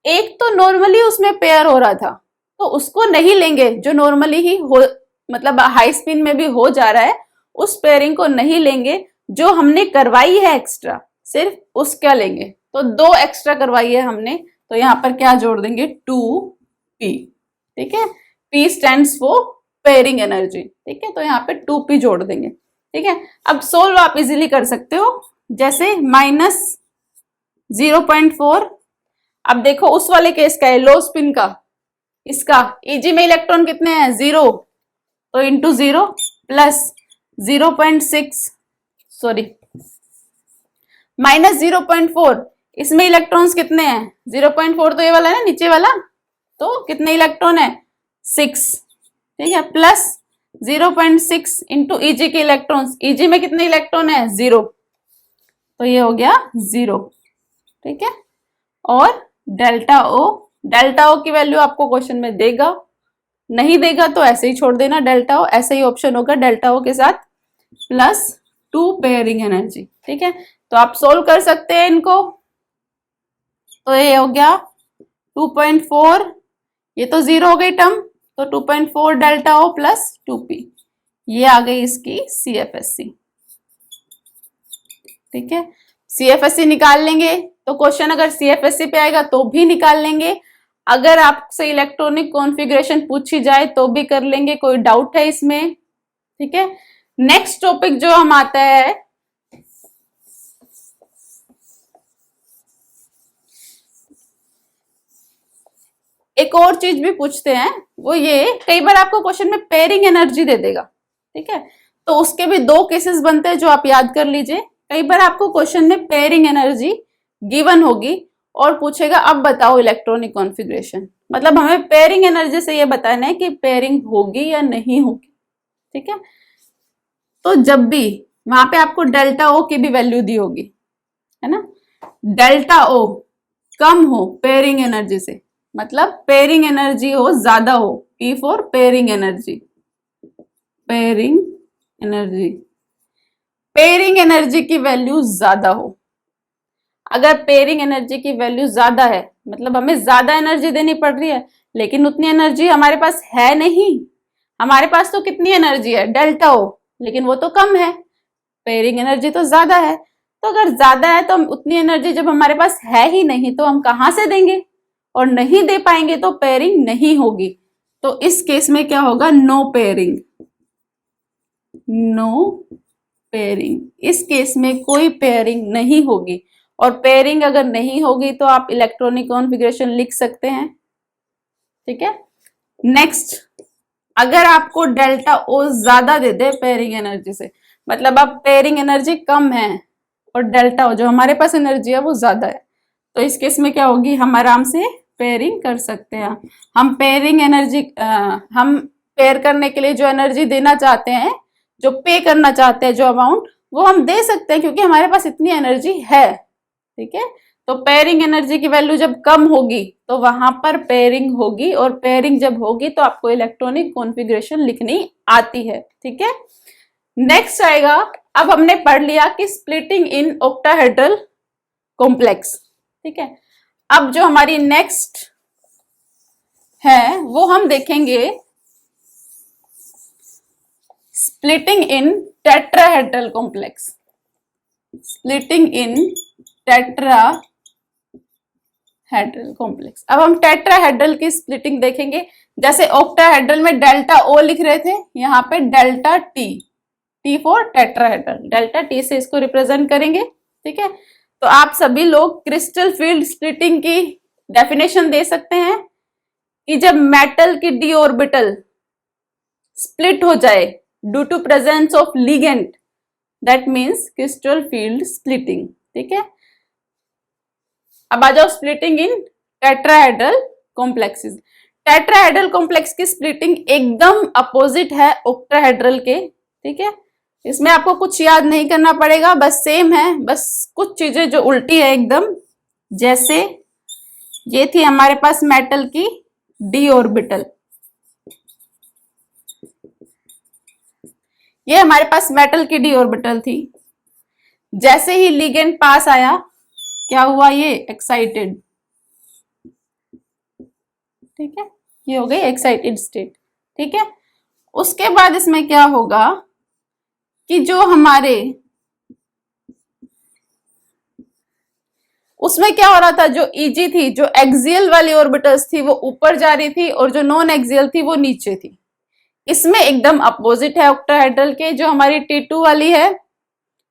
एक तो नॉर्मली उसमें पेयर हो रहा था तो उसको नहीं लेंगे, जो नॉर्मली ही हो, मतलब हाई स्पिन में भी हो जा रहा है, उस पेयरिंग को नहीं लेंगे। जो हमने करवाई है एक्स्ट्रा, सिर्फ उसका लेंगे। तो 2 एक्स्ट्रा करवाई है हमने, तो यहाँ पर क्या जोड़ देंगे? 2p, ठीक है। P stands for pairing energy, ठीक है, तो यहाँ पे 2p जोड़ देंगे, ठीक है। अब सोल्व आप इजीली कर सकते हो, जैसे -0.4। अब देखो उस वाले केस का है लो स्पिन का, इसका Eg में इलेक्ट्रॉन कितने हैं? 0, तो इंटू 0 प्लस 0.6, सॉरी -0.4, इसमें इलेक्ट्रॉन्स कितने हैं? 0.4 तो ये वाला है ना, नीचे वाला, तो कितने इलेक्ट्रॉन है? 6, ठीक है, प्लस 0.6 इंटू Eg के इलेक्ट्रॉन्स, Eg में कितने इलेक्ट्रॉन है? 0, तो ये हो गया 0, ठीक है। और डेल्टा ओ की वैल्यू आपको क्वेश्चन में देगा, नहीं देगा तो ऐसे ही छोड़ देना, डेल्टा ओ ऐसे ही ऑप्शन होगा, डेल्टा ओ के साथ प्लस 2 पेयरिंग एनर्जी, ठीक है। तो आप सोल्व कर सकते हैं इनको, तो ये हो गया 2.4, ये तो 0 हो गई टर्म, तो 2.4 डेल्टा ओ प्लस 2p, ये आ गई इसकी CFSC, ठीक है। CFSC निकाल लेंगे तो क्वेश्चन अगर CFSC पे आएगा तो भी निकाल लेंगे, अगर आपसे इलेक्ट्रॉनिक कॉन्फ़िगरेशन पूछी जाए तो भी कर लेंगे, कोई डाउट है इसमें? ठीक है। नेक्स्ट टॉपिक जो हम आता है, एक और चीज भी पूछते हैं, वो ये कई बार आपको क्वेश्चन में पेयरिंग एनर्जी दे देगा, ठीक है, तो उसके भी 2 केसेस बनते हैं जो आप याद कर लीजिए। कई बार आपको क्वेश्चन में पेयरिंग एनर्जी गिवन होगी और पूछेगा अब बताओ इलेक्ट्रॉनिक कॉन्फ़िगरेशन, मतलब हमें पेयरिंग एनर्जी से ये बताना है कि पेयरिंग होगी या नहीं होगी, ठीक है। तो जब भी वहां पे आपको डेल्टा ओ की भी वैल्यू दी होगी, है ना, डेल्टा ओ कम हो पेयरिंग एनर्जी से, मतलब पेयरिंग एनर्जी हो ज्यादा हो, P for pairing energy. Pairing energy, pairing energy की वैल्यू ज्यादा हो, अगर पेयरिंग एनर्जी की वैल्यू ज्यादा है मतलब हमें ज्यादा एनर्जी देनी पड़ रही है, लेकिन उतनी एनर्जी हमारे पास है नहीं। हमारे पास तो कितनी एनर्जी है, डेल्टा ओ, लेकिन वो तो कम है, पेयरिंग एनर्जी तो ज्यादा है। तो अगर ज्यादा है तो उतनी एनर्जी जब हमारे पास है ही नहीं तो हम कहां से देंगे, और नहीं दे पाएंगे तो पेयरिंग नहीं होगी। तो इस केस में क्या होगा, नो पेयरिंग। नो पेयरिंग, इस केस में कोई पेयरिंग नहीं होगी। और पेयरिंग अगर नहीं होगी तो आप इलेक्ट्रॉनिक कॉन्फ़िगरेशन लिख सकते हैं। ठीक है, नेक्स्ट, अगर आपको डेल्टा ओ ज्यादा दे दे पेयरिंग एनर्जी से, मतलब अब पेयरिंग एनर्जी कम है और डेल्टा ओ जो हमारे पास एनर्जी है वो ज्यादा है, तो इस केस में क्या होगी, हम आराम से पेयरिंग कर सकते हैं। हम पेयरिंग एनर्जी हम पेयर करने के लिए जो एनर्जी देना चाहते हैं, जो पे करना चाहते हैं, जो अमाउंट, वो हम दे सकते हैं क्योंकि हमारे पास इतनी एनर्जी है। ठीक है, तो पेयरिंग एनर्जी की वैल्यू जब कम होगी तो वहां पर पेयरिंग होगी, और पेयरिंग जब होगी तो आपको इलेक्ट्रॉनिक कॉन्फ़िगरेशन लिखनी आती है। ठीक है, नेक्स्ट आएगा, अब हमने पढ़ लिया कि स्प्लिटिंग इन ऑक्टाहेड्रल कॉम्प्लेक्स। ठीक है, अब जो हमारी नेक्स्ट है वो हम देखेंगे splitting in tetrahedral complex. Splitting in tetrahedral complex. अब हम टेट्राहेड्रल की स्प्लिटिंग देखेंगे। जैसे ऑक्टाहेड्रल में डेल्टा ओ लिख रहे थे, यहाँ पे delta T, T for tetrahedral, delta T से इसको रिप्रेजेंट करेंगे। ठीक है, तो आप सभी लोग क्रिस्टल फील्ड स्प्लिटिंग की डेफिनेशन दे सकते हैं कि जब मेटल की डी ऑर्बिटल स्प्लिट हो जाए due to presence of ligand, that means crystal field splitting. ठीक है, अब आ जाओ splitting in tetrahedral complexes. Tetrahedral complex की स्प्लिटिंग एकदम अपोजिट है ऑक्टाहेड्रल के। ठीक है, इसमें आपको कुछ याद नहीं करना पड़ेगा, बस सेम है, बस कुछ चीजें जो उल्टी है एकदम। जैसे ये थी हमारे पास मेटल की डी ऑर्बिटल, ये हमारे पास मेटल की डी ऑर्बिटल थी। जैसे ही लिगेंड पास आया क्या हुआ, ये एक्साइटेड। ठीक है, ये हो गई एक्साइटेड स्टेट। ठीक है, उसके बाद इसमें क्या होगा कि जो हमारे उसमें क्या हो रहा था, जो ईजी थी, जो एक्सियल वाली ऑर्बिटल्स थी वो ऊपर जा रही थी और जो नॉन एक्सियल थी वो नीचे थी। इसमें एकदम अपोजिट है ऑक्टाहेड्रल के। जो हमारी T2 वाली है,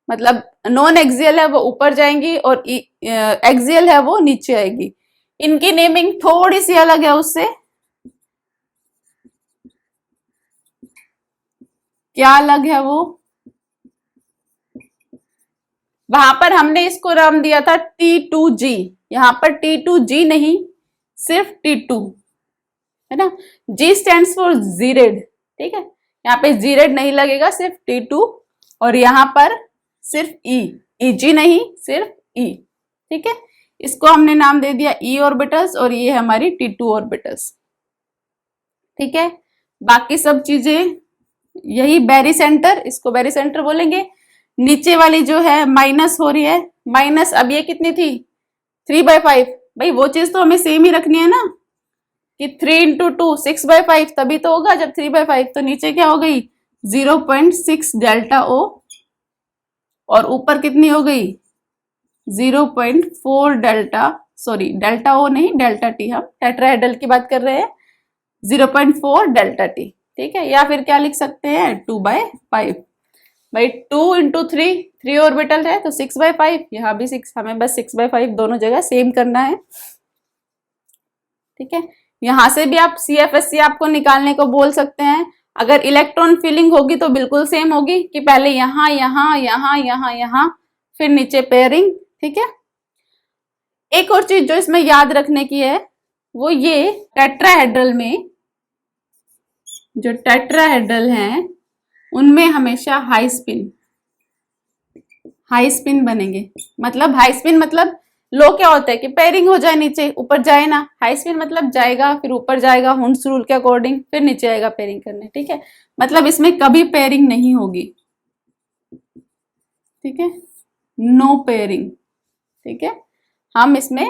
मतलब नॉन एक्सियल है, वो ऊपर जाएंगी और एक्सियल है वो नीचे आएगी। इनकी नेमिंग थोड़ी सी अलग है उससे। क्या अलग है वो, वहां पर हमने इसको नाम दिया था T2G, यहां पर T2G नहीं, सिर्फ T2 है ना। G stands for geared. ठीक है, यहाँ पे जीरेड नहीं लगेगा, सिर्फ T2, और यहाँ पर सिर्फ E, EG नहीं, सिर्फ E। ठीक है, इसको हमने नाम दे दिया E ऑर्बिटल्स, और ये हमारी T2 ऑर्बिटल्स। ठीक है, बाकी सब चीजें यही बैरी सेंटर, इसको बैरी सेंटर बोलेंगे। नीचे वाली जो है माइनस हो रही है, माइनस, अब ये कितनी थी 3/5, भाई वो चीज तो हमें सेम ही रखनी है ना, कि 3 इंटू 2 6/5, तभी तो होगा जब 3/5। तो नीचे क्या हो गई 0.6 डेल्टा ओ, और ऊपर कितनी हो गई 0.4 डेल्टा, सॉरी डेल्टा ओ नहीं डेल्टा टी, हम टेट्राहेड्रल की बात कर रहे हैं, 0.4 डेल्टा टी। ठीक है, या फिर क्या लिख सकते हैं 2/5, भाई 2 इंटू 3 ऑर्बिटल है तो 6/5, यहाँ भी 6, हमें बस 6/5 दोनों जगह सेम करना है। ठीक है, यहां से भी आप CFSC आपको निकालने को बोल सकते हैं। अगर इलेक्ट्रॉन फिलिंग होगी तो बिल्कुल सेम होगी कि पहले यहाँ यहाँ यहाँ यहाँ यहाँ, फिर नीचे पेयरिंग। ठीक है, एक और चीज जो इसमें याद रखने की है वो ये, टेट्राहेड्रल में जो टेट्राहेड्रल हैं उनमें हमेशा हाई स्पिन बनेंगे। मतलब हाई स्पिन मतलब लो क्या होता है कि पेयरिंग हो जाए, नीचे ऊपर जाए ना। हाई स्पीड मतलब जाएगा फिर ऊपर जाएगा हुंड्स रूल के अकॉर्डिंग, फिर नीचे आएगा पेयरिंग करने, ठीक है। मतलब इसमें कभी पेयरिंग नहीं होगी, ठीक है, नो पेयरिंग, ठीक है। हम इसमें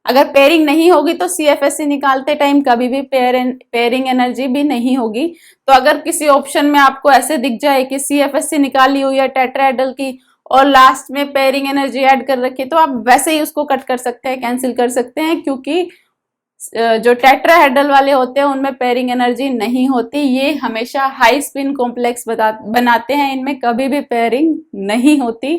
अगर पेयरिंग नहीं होगी तो CFSE निकालते टाइम कभी भी पेयरिंग एनर्जी भी नहीं होगी। तो अगर किसी ऑप्शन में आपको ऐसे दिख जाए कि CFSE निकाली हुई है टेट्राहेड्रल की और लास्ट में पेयरिंग एनर्जी ऐड कर रखी है, तो आप वैसे ही उसको कट कर सकते हैं, कैंसिल कर सकते हैं, क्योंकि जो टेट्राहेड्रल वाले होते हैं उनमें पेयरिंग एनर्जी नहीं होती। ये हमेशा हाई स्पिन कॉम्प्लेक्स बनाते हैं, इनमें कभी भी पेयरिंग नहीं होती,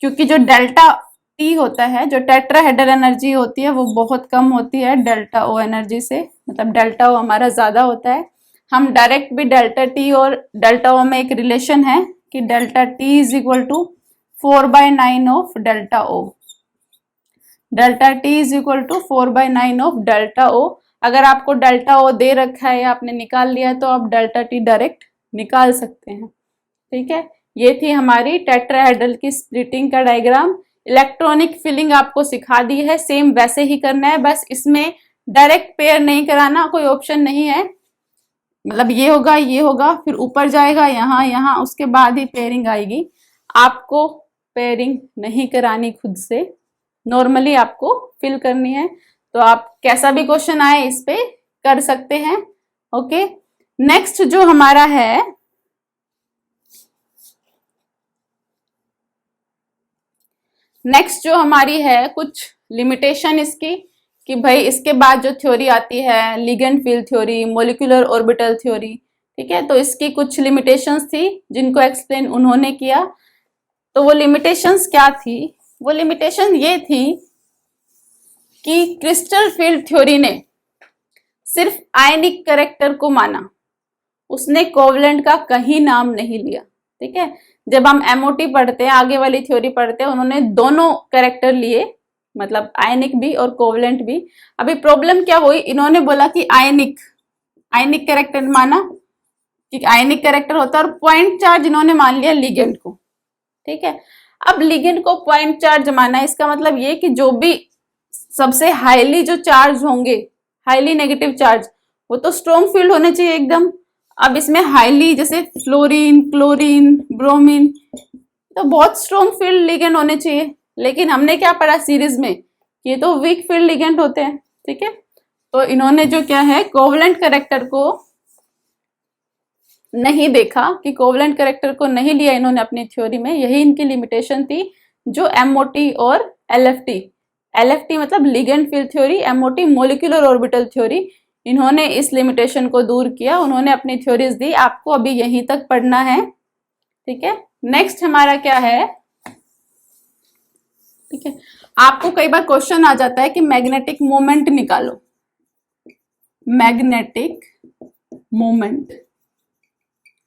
क्योंकि जो डेल्टा टी होता है, जो टेट्राहेड्रल एनर्जी होती है वो बहुत कम होती है डेल्टा ओ एनर्जी से, मतलब डेल्टा ओ हमारा ज्यादा होता है। हम डायरेक्ट भी डेल्टा टी और डेल्टा ओ में एक रिलेशन है कि delta T is equal to 4/9 of delta O, delta T is equal to 4/9 of delta O. अगर आपको डेल्टा ओ दे रखा है या आपने निकाल लिया है तो आप डेल्टा टी डायरेक्ट निकाल सकते हैं, ठीक है। ये थी हमारी टेट्राहेड्रल की स्प्लिटिंग का डायग्राम। इलेक्ट्रॉनिक फिलिंग आपको सिखा दी है, सेम वैसे ही करना है, बस इसमें डायरेक्ट पेयर नहीं कराना, कोई ऑप्शन नहीं है। मतलब ये होगा फिर ऊपर जाएगा यहाँ यहाँ, उसके बाद ही पेयरिंग आएगी। आपको पेयरिंग नहीं करानी खुद से, नॉर्मली आपको फिल करनी है। तो आप कैसा भी क्वेश्चन आए इस पे कर सकते हैं, ओके। नेक्स्ट जो हमारा है, नेक्स्ट जो हमारी है कुछ लिमिटेशन इसकी, कि भाई इसके बाद जो थ्योरी आती है ligand field theory, molecular orbital theory, ठीक है। तो इसकी कुछ लिमिटेशंस थी जिनको एक्सप्लेन उन्होंने किया। तो वो लिमिटेशंस क्या थी? वो लिमिटेशन ये थी कि क्रिस्टल फील्ड थ्योरी ने सिर्फ आयनिक कैरेक्टर को माना, उसने कोवलेंट का कहीं नाम नहीं लिया, ठीक है। जब हम एमओटी पढ़ते हैं, आगे वाली थ्योरी पढ़ते हैं, उन्होंने दोनों कैरेक्टर लिए, मतलब आयनिक भी और कोवलेंट भी। अभी प्रॉब्लम क्या हुई, इन्होंने बोला कि आयनिक कैरेक्टर माना कि आयनिक कैरेक्टर होता है, और पॉइंट चार्ज इन्होंने मान लिया लिगेंड को, ठीक है। अब लिगेंड को पॉइंट चार्ज माना, इसका मतलब ये कि जो भी सबसे हाईली जो चार्ज होंगे, हाईली नेगेटिव चार्ज, वो तो स्ट्रॉन्ग फील्ड होने चाहिए एकदम। अब इसमें हाईली जैसे फ्लोरीन, क्लोरीन, ब्रोमीन, तो बहुत स्ट्रॉन्ग फील्ड लिगेंड होने चाहिए, लेकिन हमने क्या पढ़ा सीरीज में, ये तो वीक फील्ड लिगेंड होते हैं, ठीक है। तो इन्होंने जो क्या है कोवलेंट कैरेक्टर को नहीं देखा, कि कोवलेंट कैरेक्टर को नहीं लिया इन्होंने अपनी थ्योरी में, यही इनकी लिमिटेशन थी। जो एमओटी और एलएफटी मतलब ligand field theory, MOT molecular orbital theory, इन्होंने इस लिमिटेशन को दूर किया, उन्होंने अपनी थ्योरीज दी। आपको अभी यहीं तक पढ़ना है, ठीक है। नेक्स्ट हमारा क्या है, ठीक है। आपको कई बार क्वेश्चन आ जाता है कि मैग्नेटिक मोमेंट निकालो, मैग्नेटिक मोमेंट,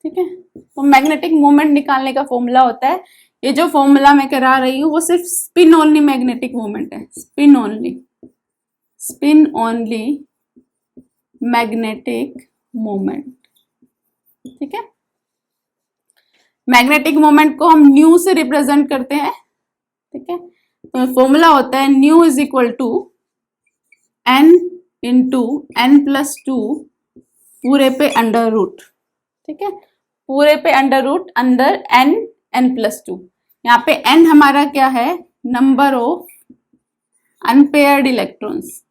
ठीक है। तो मैग्नेटिक मोमेंट निकालने का फॉर्मूला होता है, ये जो फॉर्मूला मैं करा रही हूं वो सिर्फ स्पिन ओनली मैग्नेटिक मोमेंट है, स्पिन ओनली मैग्नेटिक मोमेंट, ठीक है। मैग्नेटिक मोमेंट को हम न्यू से रिप्रेजेंट करते हैं, ठीक है। तो फॉर्मूला होता है mu is equal to n into n+2 पूरे पे अंडर रूट, ठीक है। पूरे पे अंडर रूट, अंदर n+2। यहाँ पे n हमारा क्या है, नंबर ऑफ अनपेयर्ड इलेक्ट्रॉन्स।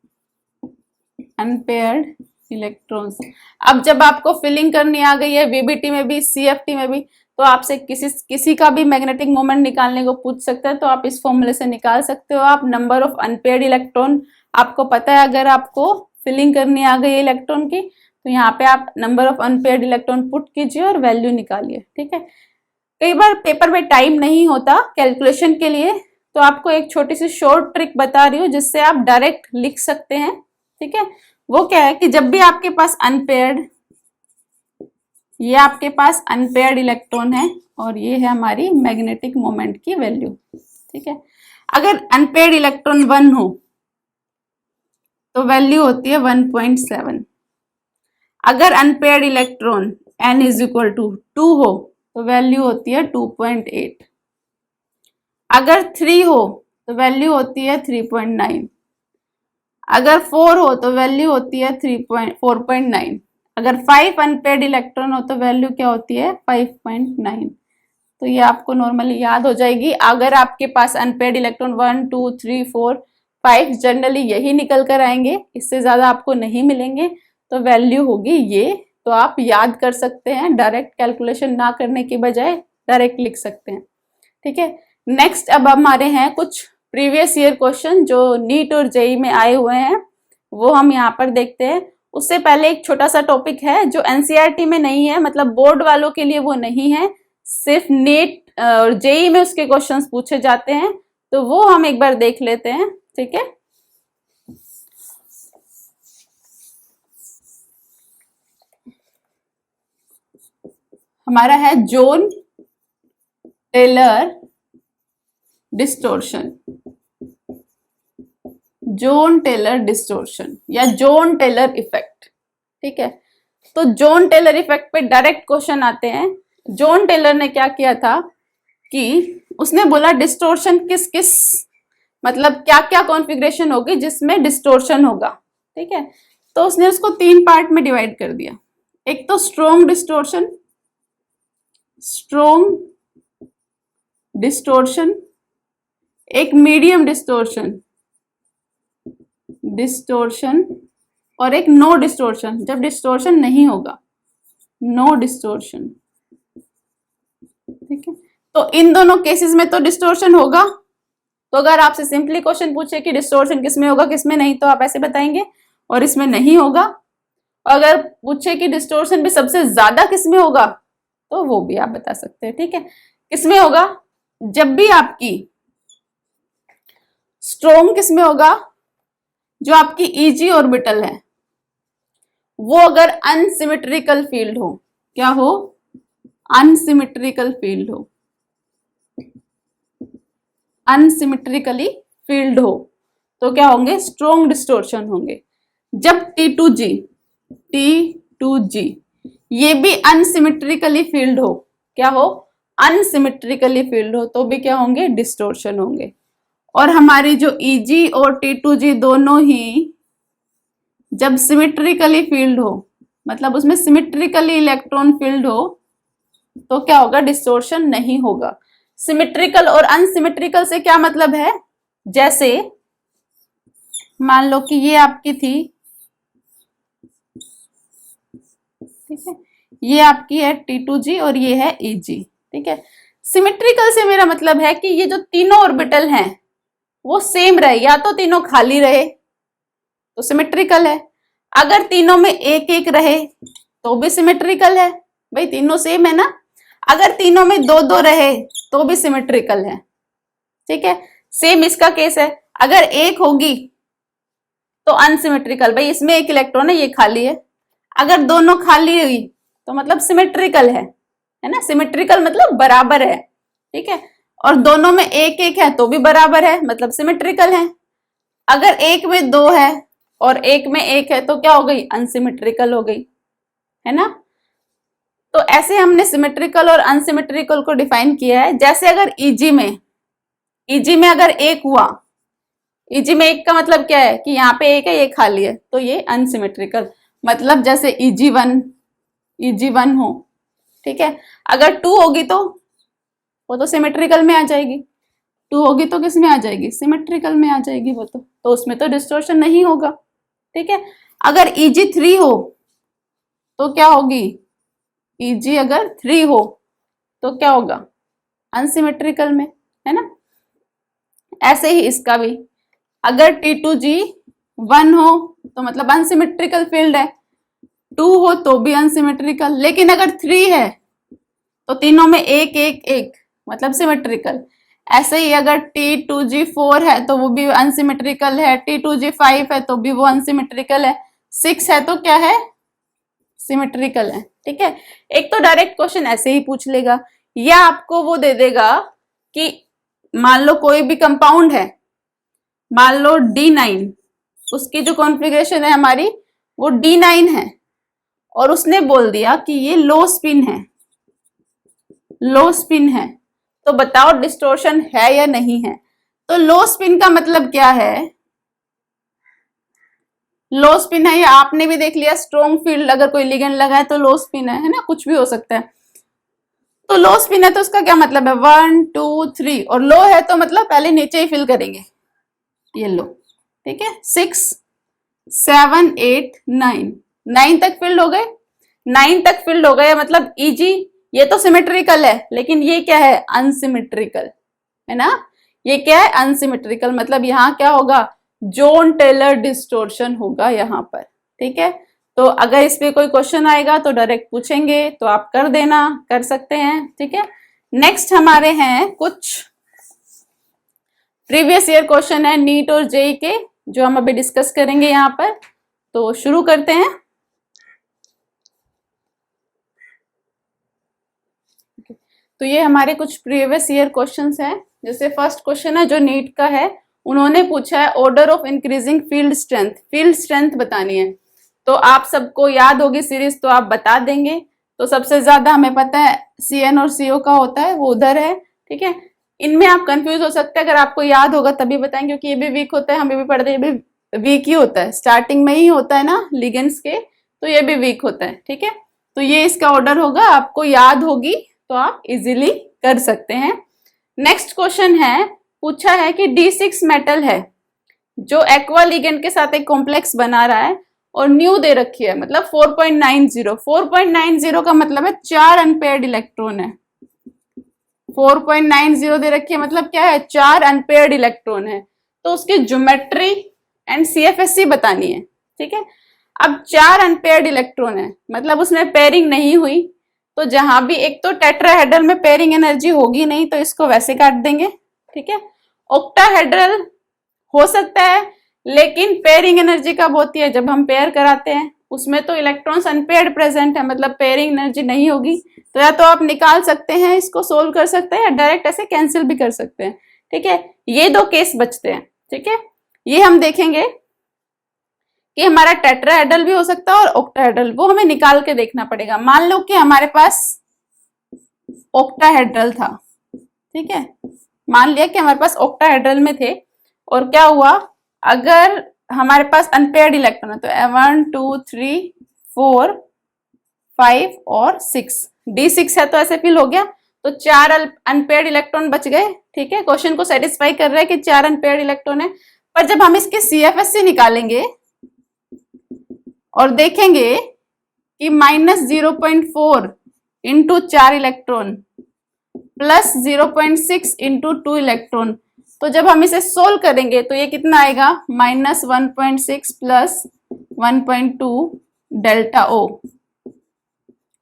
अब जब आपको फिलिंग करनी आ गई है वीबीटी में भी, सीएफटी में भी, तो आपसे किसी का भी मैग्नेटिक मोमेंट निकालने को पूछ सकता है, तो आप इस फॉर्मूले से निकाल सकते हो। आप नंबर ऑफ अनपेयर्ड इलेक्ट्रॉन आपको पता है, अगर आपको फिलिंग करनी आ गई है इलेक्ट्रॉन की, तो यहाँ पे आप number of unpaired electron put कीजिए और वैल्यू निकालिए, ठीक है। कई बार पेपर में टाइम नहीं होता कैलकुलेशन के लिए, तो आपको एक छोटी सी शॉर्ट ट्रिक बता रही हूँ जिससे आप डायरेक्ट लिख सकते हैं, ठीक है। वो क्या है कि जब भी आपके पास अनपेयर्ड, ये आपके पास अनपेयर्ड इलेक्ट्रॉन है और ये है हमारी मैग्नेटिक मोमेंट की वैल्यू, ठीक है। अगर अनपेयर्ड इलेक्ट्रॉन 1 हो तो वैल्यू होती है 1.7। अगर unpaired electron n is equal to 2 हो तो वैल्यू होती है 2.8। अगर 3 हो तो वैल्यू होती है 3.9। अगर 4 हो तो वैल्यू होती है 4.9। अगर 5 अनपेयर्ड इलेक्ट्रॉन हो तो वैल्यू क्या होती है 5.9। तो ये आपको नॉर्मली याद हो जाएगी। अगर आपके पास अनपेयर्ड इलेक्ट्रॉन 1 2 3 4 5 जनरली यही निकल कर आएंगे, इससे ज्यादा आपको नहीं मिलेंगे, तो वैल्यू होगी ये। तो आप याद कर सकते हैं, डायरेक्ट कैलकुलेशन ना करने की बजाय डायरेक्ट लिख सकते हैं। ठीक है, नेक्स्ट अब हमारे हैं कुछ प्रीवियस ईयर क्वेश्चन जो नीट और जेई में आए हुए हैं, वो हम यहाँ पर देखते हैं। उससे पहले एक छोटा सा टॉपिक है जो एनसीईआरटी में नहीं है, मतलब बोर्ड वालों के लिए वो नहीं है, सिर्फ नीट और जेई में उसके क्वेश्चंस पूछे जाते हैं, तो वो हम एक बार देख लेते हैं। ठीक है, हमारा है Jahn Teller distortion, Jahn Teller distortion या जोन टेलर इफेक्ट। ठीक है, तो जोन टेलर इफेक्ट पे डायरेक्ट क्वेश्चन आते हैं। जॉन टेलर ने क्या किया था कि उसने बोला डिस्टोर्शन किस किस, मतलब क्या क्या कॉन्फ़िगरेशन होगी जिसमें डिस्टोर्शन होगा। ठीक है, तो उसने उसको 3 पार्ट में डिवाइड कर दिया। एक तो स्ट्रोंग डिस्टोर्शन, एक मीडियम डिस्टोर्शन और एक नो डिस्टोर्शन, जब डिस्टोर्शन नहीं होगा, नो डिस्टोर्शन। ठीक है, तो इन दोनों केसेस में तो डिस्टोर्शन होगा। तो अगर आपसे सिंपली क्वेश्चन पूछे कि डिस्टोर्शन किसमें होगा किसमें नहीं, तो आप ऐसे बताएंगे, और इसमें नहीं होगा। अगर पूछे कि डिस्टोर्शन भी सबसे ज्यादा किसमें होगा, तो वो भी आप बता सकते हैं। ठीक है, किसमें होगा, जब भी आपकी स्ट्रोंग किसमें होगा, जो आपकी ईजी ऑर्बिटल है वो अगर अनसिमेट्रिकल फील्ड हो, क्या हो, अनसिमेट्रिकल फील्ड हो, अनसिमेट्रिकली फील्ड हो, तो क्या होंगे, स्ट्रोंग डिस्टोर्शन होंगे। जब T2G ये भी अनसिमेट्रिकली फील्ड हो, क्या हो, अनसिमेट्रिकली फील्ड हो, तो भी क्या होंगे, डिस्टोर्शन होंगे। और हमारी जो EG और T2G दोनों ही जब सिमेट्रिकली फील्ड हो, मतलब उसमें सिमेट्रिकली इलेक्ट्रॉन फील्ड हो, तो क्या होगा, डिस्टोर्शन नहीं होगा। सिमेट्रिकल और अनसिमेट्रिकल से क्या मतलब है, जैसे मान लो कि ये आपकी थी, ठीक है, ये आपकी है T2G और ये है EG। ठीक है, सिमेट्रिकल से मेरा मतलब है कि ये जो तीनों ऑर्बिटल हैं वो सेम रहे, या तो तीनों खाली रहे तो सिमेट्रिकल है, अगर तीनों में एक एक रहे तो भी सिमेट्रिकल है, भाई तीनों सेम है ना। अगर तीनों में दो दो रहे तो भी सिमेट्रिकल है। ठीक है, सेम इसका केस है, अगर एक होगी तो अनसिमेट्रिकल, भाई इसमें एक इलेक्ट्रॉन है ये खाली है। अगर दोनों खाली हुई तो मतलब सिमेट्रिकल है ना, सिमेट्रिकल मतलब बराबर है। ठीक है, और दोनों में एक एक है तो भी बराबर है, मतलब सिमेट्रिकल है। अगर एक में दो है और एक में एक है तो क्या हो गई, अनसिमेट्रिकल हो गई, है ना। तो ऐसे हमने सिमेट्रिकल और अनसिमेट्रिकल को डिफाइन किया है। जैसे अगर ईजी में अगर एक हुआ, ईजी में एक का मतलब क्या है कि यहाँ पे एक है ये खाली है, तो ये अनसिमेट्रिकल, मतलब जैसे EG1 हो। ठीक है, अगर 2 होगी तो वो तो सिमेट्रिकल में आ जाएगी, 2 होगी तो किस में आ जाएगी, सिमेट्रिकल में आ जाएगी वो तो उसमें तो डिस्टोर्शन नहीं होगा। ठीक है, अगर EG3 हो तो क्या होगी, EG अगर 3 हो तो क्या होगा, अनसिमेट्रिकल में, है ना। ऐसे ही इसका भी, अगर T2G1 हो तो मतलब अनसिमेट्रिकल फील्ड है, 2 हो तो भी अनसिमेट्रिकल, लेकिन अगर 3 है तो तीनों में एक एक एक, मतलब सिमेट्रिकल। ऐसे ही अगर T2G4 है तो वो भी अनसिमेट्रिकल है, T2G5 है तो भी वो अनसिमेट्रिकल है, 6 है तो क्या है, सिमेट्रिकल है। ठीक है, एक तो डायरेक्ट क्वेश्चन ऐसे ही पूछ लेगा, या आपको वो दे देगा कि मान लो कोई भी कंपाउंड है, मान लो D9, उसकी जो कॉन्फ़िगरेशन है हमारी वो D9 है, और उसने बोल दिया कि ये लो स्पिन है, तो बताओ डिस्टोर्शन है या नहीं है। तो लो स्पिन का मतलब क्या है? लो स्पिन है, ये आपने भी देख लिया, स्ट्रॉन्ग फील्ड अगर कोई लिगेंड लगा है तो लो स्पिन है ना, कुछ भी हो सकता है। तो लो स्पिन है तो उसका क्या मतलब है? 1 2 3, और लो है तो मतलब पहले नीचे ही फिल करेंगे, ये लो, ठीक है। 6 7 8 9, 9 तक फिल्ड हो गए, 9 तक फिल्ड हो गए मतलब इजी। ये तो सिमेट्रिकल है, लेकिन ये क्या है? अनसिमेट्रिकल है ना। ये क्या है? अनसिमेट्रिकल, मतलब यहाँ क्या होगा? जॉन टेलर डिस्टोर्शन होगा यहाँ पर, ठीक है। तो अगर इस पे कोई क्वेश्चन आएगा तो डायरेक्ट पूछेंगे, तो आप कर देना, कर सकते हैं, ठीक है। नेक्स्ट हमारे हैं कुछ प्रीवियस ईयर क्वेश्चन है नीट और जेई के, जो हम अभी डिस्कस करेंगे यहाँ पर। तो शुरू करते हैं। तो ये हमारे कुछ प्रीवियस ईयर क्वेश्चंस हैं। जैसे फर्स्ट क्वेश्चन है जो नीट का है, उन्होंने पूछा है order of increasing field strength, field strength बतानी है। तो आप सबको याद होगी सीरीज, तो आप बता देंगे। तो सबसे ज्यादा हमें पता है CN और CO का होता है, वो उधर है, ठीक है। इनमें आप कंफ्यूज हो सकते हैं, अगर आपको याद होगा तभी बताएं, क्योंकि ये भी वीक होता है, हमें भी पढ़ते हैं, ये भी वीक ही होता है, स्टार्टिंग में ही होता है ना लिगेंड्स के, तो ये भी वीक होता है, ठीक है। तो ये इसका ऑर्डर होगा, आपको याद होगी तो आप इजीली कर सकते हैं। नेक्स्ट क्वेश्चन है, पूछा है कि D6 मेटल है जो एक्वा लिगेंड के साथ एक कॉम्प्लेक्स बना रहा है और न्यू दे रखी है, मतलब 4.90। 4.90 का मतलब है 4 अनपेयर्ड इलेक्ट्रॉन है। 4.90 दे रखी है मतलब क्या है? 4 अनपेयर्ड इलेक्ट्रॉन है। तो उसकी ज्योमेट्री एंड CFSE बतानी है, ठीक है। अब 4 अनपेयर्ड इलेक्ट्रॉन है, मतलब उसमें पेयरिंग नहीं हुई, तो जहां भी एक तो टेट्राहेड्रल में पेयरिंग एनर्जी होगी नहीं, तो इसको वैसे काट देंगे, ठीक है। ऑक्टाहेड्रल हो सकता है, लेकिन पेयरिंग एनर्जी कब होती है? जब हम पेयर कराते हैं, उसमें तो इलेक्ट्रॉन्स अनपेयर्ड प्रेजेंट है, मतलब पेयरिंग एनर्जी नहीं होगी। तो या तो आप निकाल सकते हैं, इसको सोल्व कर सकते हैं, या डायरेक्ट ऐसे कैंसिल भी कर सकते हैं, ठीक है। ये दो केस बचते हैं, ठीक है। ये हम देखेंगे कि हमारा टेट्राहेड्रल भी हो सकता है और ऑक्टाहेड्रल, वो हमें निकाल के देखना पड़ेगा। मान लो कि हमारे पास ऑक्टाहेड्रल था, ठीक है, मान लिया कि हमारे पास ऑक्टाहेड्रल में थे, और क्या हुआ अगर हमारे पास अनपेयर्ड इलेक्ट्रॉन है, तो 1 2 3 4 5 और 6, D6 है तो ऐसे फिल हो गया, तो 4 अनपेयर्ड इलेक्ट्रॉन बच गए, ठीक है। क्वेश्चन को सेटिस्फाई कर रहा है कि 4 अनपेयर्ड इलेक्ट्रॉन है। पर जब हम इसके CFSE निकालेंगे और देखेंगे कि -0.4 into 4 electron plus 0.6 into 2 electron, तो जब हम इसे सोल्व करेंगे तो ये कितना आएगा? -1.6 प्लस 1.2 डेल्टा O,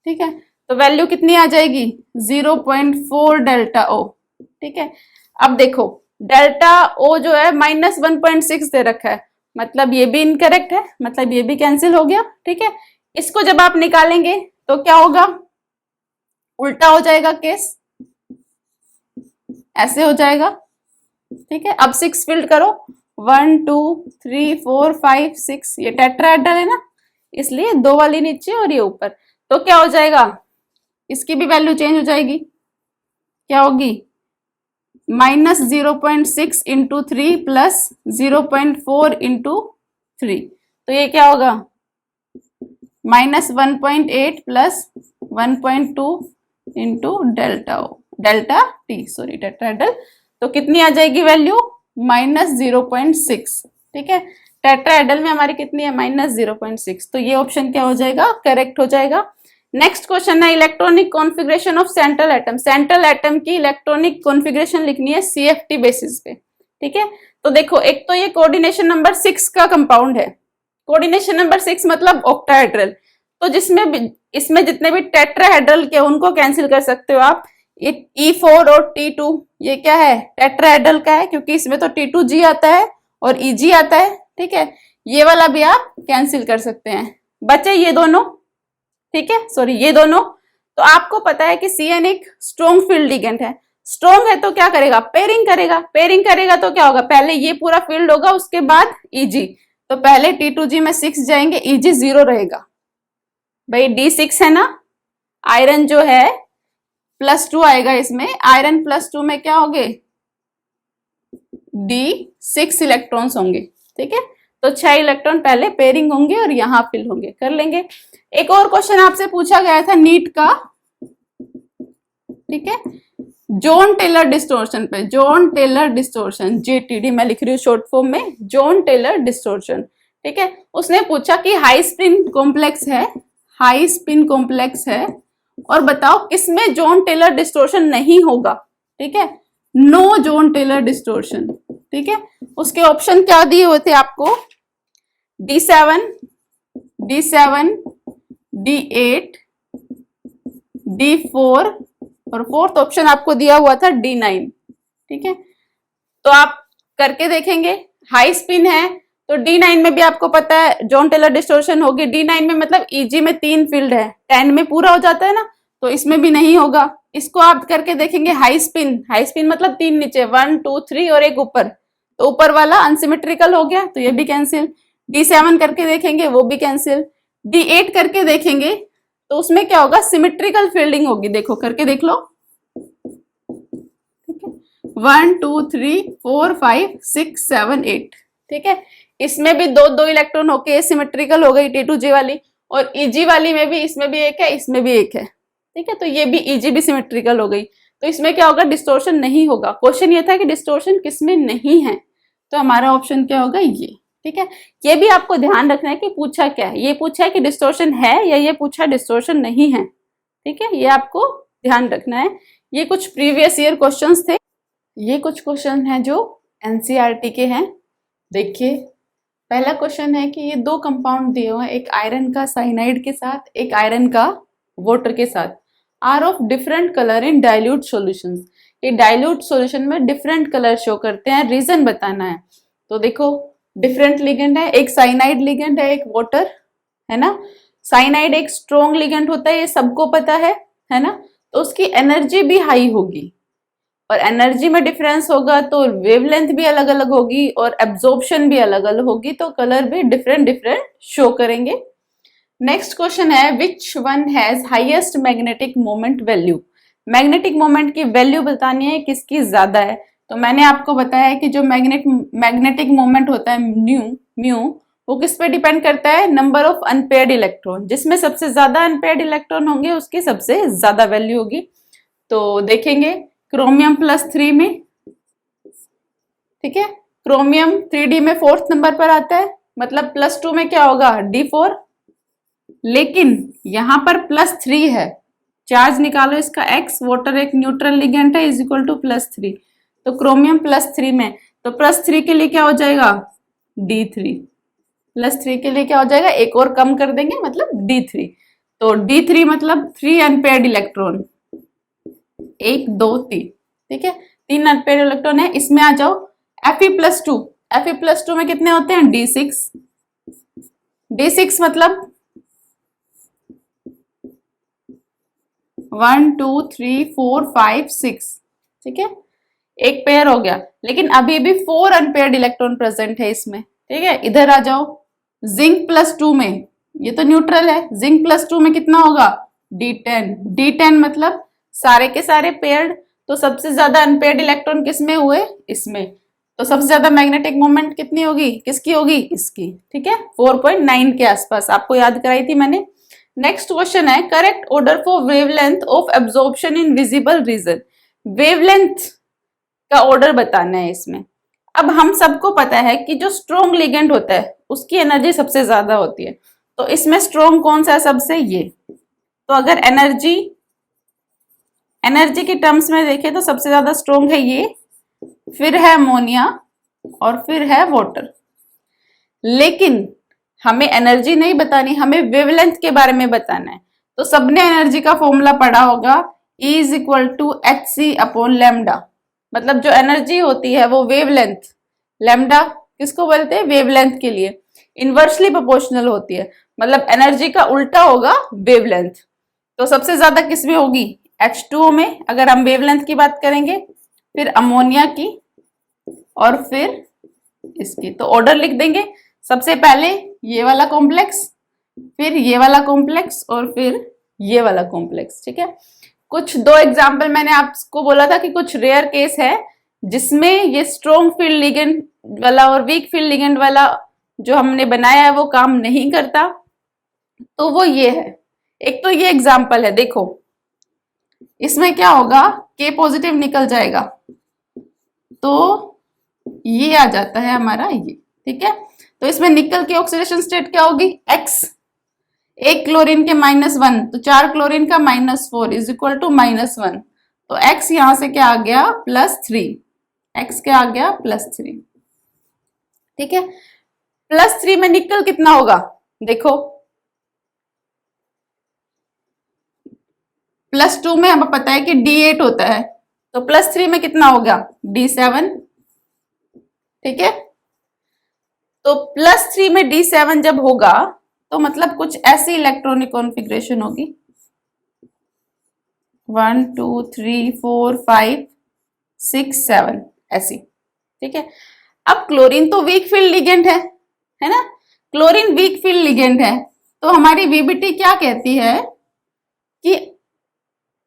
ठीक है। तो वैल्यू कितनी आ जाएगी? 0.4 डेल्टा O, ठीक है। अब देखो डेल्टा O जो है -1.6 दे रखा है, मतलब ये भी इनकरेक्ट है, मतलब ये भी कैंसिल हो गया, ठीक है। इसको जब आप निकालेंगे तो क्या होगा? उल्टा हो जाएगा केस, ऐसे हो जाएगा, ठीक है। अब 6 फिल्ड करो, 1 2 3 4 5 6, ये टेट्राहेड्रल है ना, इसलिए 2 वाली नीचे और ये ऊपर, तो क्या हो जाएगा? इसकी भी वैल्यू चेंज हो जाएगी, क्या होगी? -0.6 इंटू 3 प्लस 0.4 इंटू 3, तो ये क्या होगा? -1.8 plus 1.2 into delta T, sorry tetrahedral, तो कितनी आ जाएगी वैल्यू? -0.6, ठीक है। टेट्राहेड्रल में हमारी कितनी है? -0.6, तो ये ऑप्शन क्या हो जाएगा? करेक्ट हो जाएगा। नेक्स्ट क्वेश्चन है electronic configuration of central atom. Central atom की इलेक्ट्रॉनिक कॉन्फ़िगरेशन लिखनी है CFT बेसिस पे, ठीक है। तो देखो एक तो ये कोऑर्डिनेशन नंबर 6 का कंपाउंड है, कोऑर्डिनेशन नंबर 6 मतलब ऑक्टाहेड्रल, तो जिसमें इसमें जितने भी टेट्राहेड्रल के उनको कैंसिल कर सकते हो आप। ये E4 और T2 ये क्या है? टेट्राहेड्रल का है, क्योंकि इसमें तो T2G आता है और EG आता है, ठीक है। ये वाला भी आप कैंसिल कर सकते हैं, बचे ये दोनों, ठीक है, सॉरी ये दोनों। तो आपको पता है कि CN एक स्ट्रॉन्ग फील्ड लिगेंड है, स्ट्रॉन्ग है तो क्या करेगा? पेयरिंग करेगा, पेयरिंग करेगा तो क्या होगा? पहले ये पूरा फील्ड होगा, उसके बाद EG, तो पहले T2G में 6 जाएंगे, EG 0 रहेगा। भाई D6 है ना, आयरन जो है +2 आएगा इसमें, आयरन +2 में क्या हो गए? D6 इलेक्ट्रॉन्स होंगे। ठीक है, तो 6 इलेक्ट्रॉन पहले पेयरिंग होंगे और यहाँ फिल होंगे। कर लेंगे। एक और क्वेश्चन आपसे पूछा गया था नीट का, ठीक है, जॉन टेलर डिस्टोर्शन पे, जॉन टेलर डिस्टोर्शन, JTD मैं लिख रही हूँ शॉर्ट फॉर्म में, जॉन टेलर डिस्टोर्शन। ठीक है, उसने पूछा कि हाई स्पिन कॉम्प्लेक्स है, हाई स्पिन कॉम्प्लेक्स है, और बताओ किसमें जॉन टेलर डिस्टोर्शन नहीं होगा। ठीक है, नो जॉन टेलर डिस्टोर्शन। ठीक है, उसके ऑप्शन क्या दिए हुए थे आपको, D7, D7, D8, D4 और फोर्थ ऑप्शन आपको दिया हुआ था D9। ठीक है, तो आप करके देखेंगे। हाई स्पिन है तो D9 में भी आपको पता है जॉन टेलर डिस्टोर्शन होगी। D9 में मतलब EG में 3 फील्ड है, 10 में पूरा हो जाता है ना, तो इसमें भी नहीं होगा। इसको आप करके देखेंगे हाई स्पिन, हाई स्पिन मतलब 3 नीचे, 1 2 3 और एक ऊपर, तो ऊपर वाला अनसिमेट्रिकल हो गया, तो ये भी कैंसिल। D7 करके देखेंगे, वो भी कैंसिल। D8 करके देखेंगे तो उसमें क्या होगा, सिमेट्रिकल फील्डिंग होगी। देखो करके देख लो। ठीक है, 1 2 3 4 5 6 7 8। ठीक है, इसमें भी दो दो इलेक्ट्रॉन होके सिमेट्रिकल हो गई T2J वाली, और EG वाली में भी, इसमें भी एक है, इसमें भी एक है। ठीक है, तो ये भी EG भी सिमेट्रिकल हो गई, तो इसमें क्या होगा, डिस्टोर्शन नहीं होगा। क्वेश्चन ये था कि डिस्टोर्शन किसमें नहीं है, तो हमारा ऑप्शन क्या होगा, ये। ठीक है, ये भी आपको ध्यान रखना है कि पूछा क्या है, ये पूछा है कि डिस्टोर्शन है या ये पूछा डिस्टोर्शन नहीं है। ठीक है, ये आपको ध्यान रखना है। ये कुछ प्रीवियस ईयर क्वेश्चंस थे, ये कुछ क्वेश्चन हैं जो NCERT के हैं। देखिए, पहला क्वेश्चन है कि ये 2 कंपाउंड दिए हुए हैं, एक आयरन का साइनाइड के साथ, एक आयरन का वाटर के साथ, are of different colour in dilute solutions. ये डाइल्यूट सॉल्यूशन में डिफरेंट कलर शो करते हैं, रीजन बताना है। तो देखो, डिफरेंट लिगेंड है, एक साइनाइड लिगेंड है, एक वाटर है ना। साइनाइड एक स्ट्रॉन्ग लिगेंड होता है, ये सबको पता है ना, तो उसकी एनर्जी भी हाई होगी, और एनर्जी में डिफरेंस होगा तो वेवलेंथ भी अलग अलग होगी और एब्जॉर्प्शन भी अलग अलग होगी, तो कलर भी डिफरेंट डिफरेंट शो करेंगे। नेक्स्ट क्वेश्चन है, which one has highest magnetic moment value. Magnetic moment की वैल्यू बतानी है, किसकी ज्यादा है। तो मैंने आपको बताया है कि जो मैग्नेटिक मोमेंट होता है म्यू, वो किस पे डिपेंड करता है, नंबर ऑफ अनपेयर्ड इलेक्ट्रॉन। जिसमें सबसे ज्यादा अनपेयर्ड इलेक्ट्रॉन होंगे उसकी सबसे ज्यादा वैल्यू होगी। तो देखेंगे क्रोमियम +3 में, ठीक है, क्रोमियम 3D में 4th नंबर पर आता है, मतलब +2 में क्या होगा, D4। लेकिन यहां पर +3 है, चार्ज निकालो इसका X, वाटर एक न्यूट्रल लिगेंड है, इज इक्वल टू +3, तो क्रोमियम +3 में, तो +3 के लिए क्या हो जाएगा, D3। +3 के लिए क्या हो जाएगा, एक और कम कर देंगे, मतलब D3। तो D3 मतलब 3 अनपेयर्ड इलेक्ट्रॉन, 1 2 3। ठीक है, 3 अनपेयर्ड इलेक्ट्रॉन है। इसमें आ जाओ Fe+2, Fe+2 में कितने होते हैं, D6। D6 मतलब 1 2 3 4 5 6। ठीक है, एक पेयर हो गया, लेकिन अभी भी 4 अनपेयर्ड इलेक्ट्रॉन प्रेजेंट है इसमें। ठीक है, इधर आ जाओ, जिंक +2 में, ये तो न्यूट्रल है, जिंक +2 में कितना होगा, D10। D10 मतलब सारे के सारे पेयर्ड, तो सबसे ज्यादा अनपेयर्ड इलेक्ट्रॉन किसमें हुए, इसमें, तो सबसे ज्यादा मैग्नेटिक मोमेंट कितनी होगी, किसकी होगी, इसकी। ठीक है, 4.9 के आसपास, आपको याद कराई थी मैंने। नेक्स्ट क्वेश्चन है, correct order for wavelength of absorption in visible region. Wavelength का ऑर्डर बताना है इसमें। अब हम सबको पता है कि जो स्ट्रॉन्ग लिगेंड होता है उसकी एनर्जी सबसे ज्यादा होती है, तो इसमें स्ट्रॉन्ग कौन सा है सबसे, ये। तो अगर एनर्जी की टर्म्स में देखें तो सबसे ज्यादा स्ट्रॉन्ग है ये, फिर है अमोनिया और फिर है वाटर। लेकिन हमें एनर्जी नहीं बतानी, हमें वेवलेंथ के बारे में बताना है। तो सबने एनर्जी का फॉर्मूला पढ़ा होगा, E is equal to hc/λ। मतलब जो एनर्जी होती है वो वेवलेंथ, लैम्डा किसको बोलते हैं, वेवलेंथ के लिए इनवर्सली प्रोपोर्शनल होती है, मतलब एनर्जी का उल्टा होगा वेवलेंथ। तो सबसे ज्यादा किसमें होगी, H2O में, अगर हम वेवलेंथ की बात करेंगे, फिर अमोनिया की, और फिर इसकी। तो ऑर्डर लिख देंगे, सबसे पहले ये वाला कॉम्प्लेक्स, फिर ये वाला कॉम्प्लेक्स, और फिर ये वाला कॉम्प्लेक्स। ठीक है, कुछ 2 एग्जाम्पल मैंने आपको बोला था कि कुछ रेयर केस है जिसमें ये स्ट्रॉन्ग फील्ड लिगेंड वाला और वीक फील्ड लिगेंड वाला जो हमने बनाया है वो काम नहीं करता, तो वो ये है। एक तो ये एग्जाम्पल है, देखो इसमें क्या होगा, K पॉजिटिव निकल जाएगा तो ये आ जाता है हमारा ये, ठीक है। तो इसमें निकल की ऑक्सीडेशन स्टेट क्या होगी, X, एक क्लोरीन के -1 तो 4 क्लोरीन का -4 इज इक्वल टू -1, तो X यहां से क्या आ गया, +3, X क्या आ गया, +3, ठीक है। +3 में निकल कितना होगा, देखो +2 में हमें पता है कि D8 होता है, तो +3 में कितना होगा, D7, ठीक है। तो +3 में D7 जब होगा तो मतलब कुछ ऐसी इलेक्ट्रॉनिक कॉन्फ़िगरेशन होगी, 1 2 3 4 5 6 7 ऐसी, ठीक है। अब क्लोरीन तो वीक फील्ड लिगेंड है ना, क्लोरीन वीक फील्ड लिगेंड है, तो हमारी वीबीटी क्या कहती है कि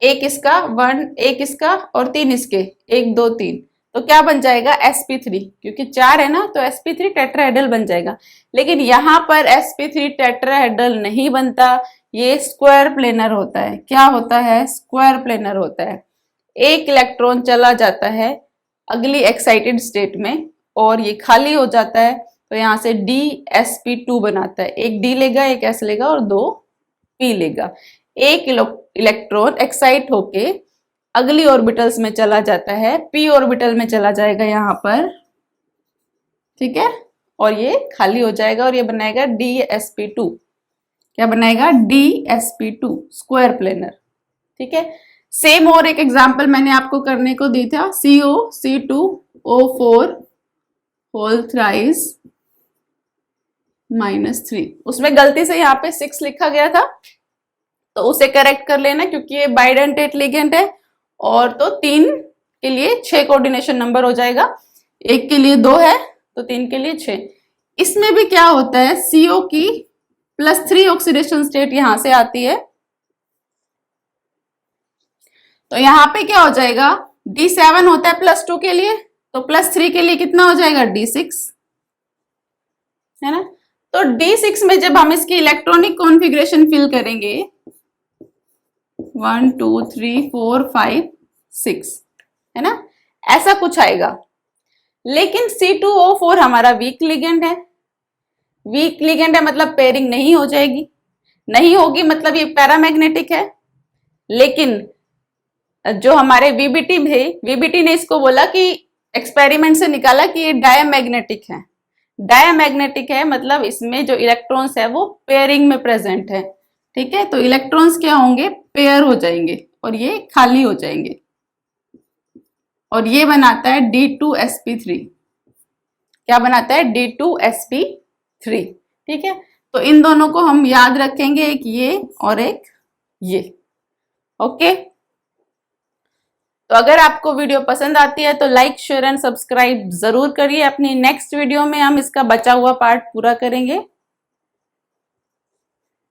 एक इसका 1, एक इसका और 3 इसके, 1 2 3, तो क्या बन जाएगा, sp3, क्योंकि 4 है ना तो sp3 टेट्राहेड्रल बन जाएगा। लेकिन यहाँ पर sp3 टेट्राहेड्रल नहीं बनता, ये स्क्वायर प्लेनर होता है। क्या होता है, स्क्वायर प्लेनर होता है। एक इलेक्ट्रॉन चला जाता है अगली एक्साइटेड स्टेट में और ये खाली हो जाता है, तो यहाँ से dsp2 बनाता है, एक d लेगा, एक s लेगा और 2 p लेगा। एक इलेक्ट्रॉन एक्साइट होके अगली ऑर्बिटल्स में चला जाता है, p ऑर्बिटल में चला जाएगा यहाँ पर, ठीक है, और ये खाली हो जाएगा और ये बनाएगा dsp2। क्या बनाएगा, dsp2, स्क्वायर प्लेनर, ठीक है। सेम और एक एग्जांपल मैंने आपको करने को दी था, COC2O4 होल थ्राइस -3, उसमें गलती से यहाँ पे 6 लिखा गया था, तो उसे करेक्ट कर लेना क्योंकि ये बाइडेंटेट लिगेंड है, और तो 3 के लिए 6 कोऑर्डिनेशन नंबर हो जाएगा, 1 के लिए 2 है तो 3 के लिए 6। इसमें भी क्या होता है, CO की +3 ऑक्सीडेशन स्टेट यहां से आती है, तो यहाँ पे क्या हो जाएगा, D7 होता है +2 के लिए, तो +3 के लिए कितना हो जाएगा, D6, है ना। तो D6 में जब हम इसकी इलेक्ट्रॉनिक कॉन्फ़िगरेशन फिल करेंगे 1 2 3 4 5 6, है ना, ऐसा कुछ आएगा। लेकिन C2O4 हमारा वीक लिगेंड है, वीक लिगेंड है मतलब पेयरिंग नहीं हो जाएगी, नहीं होगी मतलब ये पैरामैग्नेटिक है। लेकिन जो हमारे वीबीटी ने इसको बोला कि एक्सपेरिमेंट से निकाला कि ये डायमैग्नेटिक है। डायमैग्नेटिक है मतलब इसमें जो इलेक्ट्रॉन्स है वो पेयरिंग में प्रेजेंट है, ठीक है। तो इलेक्ट्रॉन्स क्या होंगे, पेयर हो जाएंगे और ये खाली हो जाएंगे, और ये बनाता है D2sp3। क्या बनाता है, D2sp3, ठीक है। तो इन दोनों को हम याद रखेंगे, एक ये और एक ये, ओके। तो अगर आपको वीडियो पसंद आती है तो लाइक शेयर एंड सब्सक्राइब जरूर करिए। अपनी नेक्स्ट वीडियो में हम इसका बचा हुआ पार्ट पूरा करेंगे।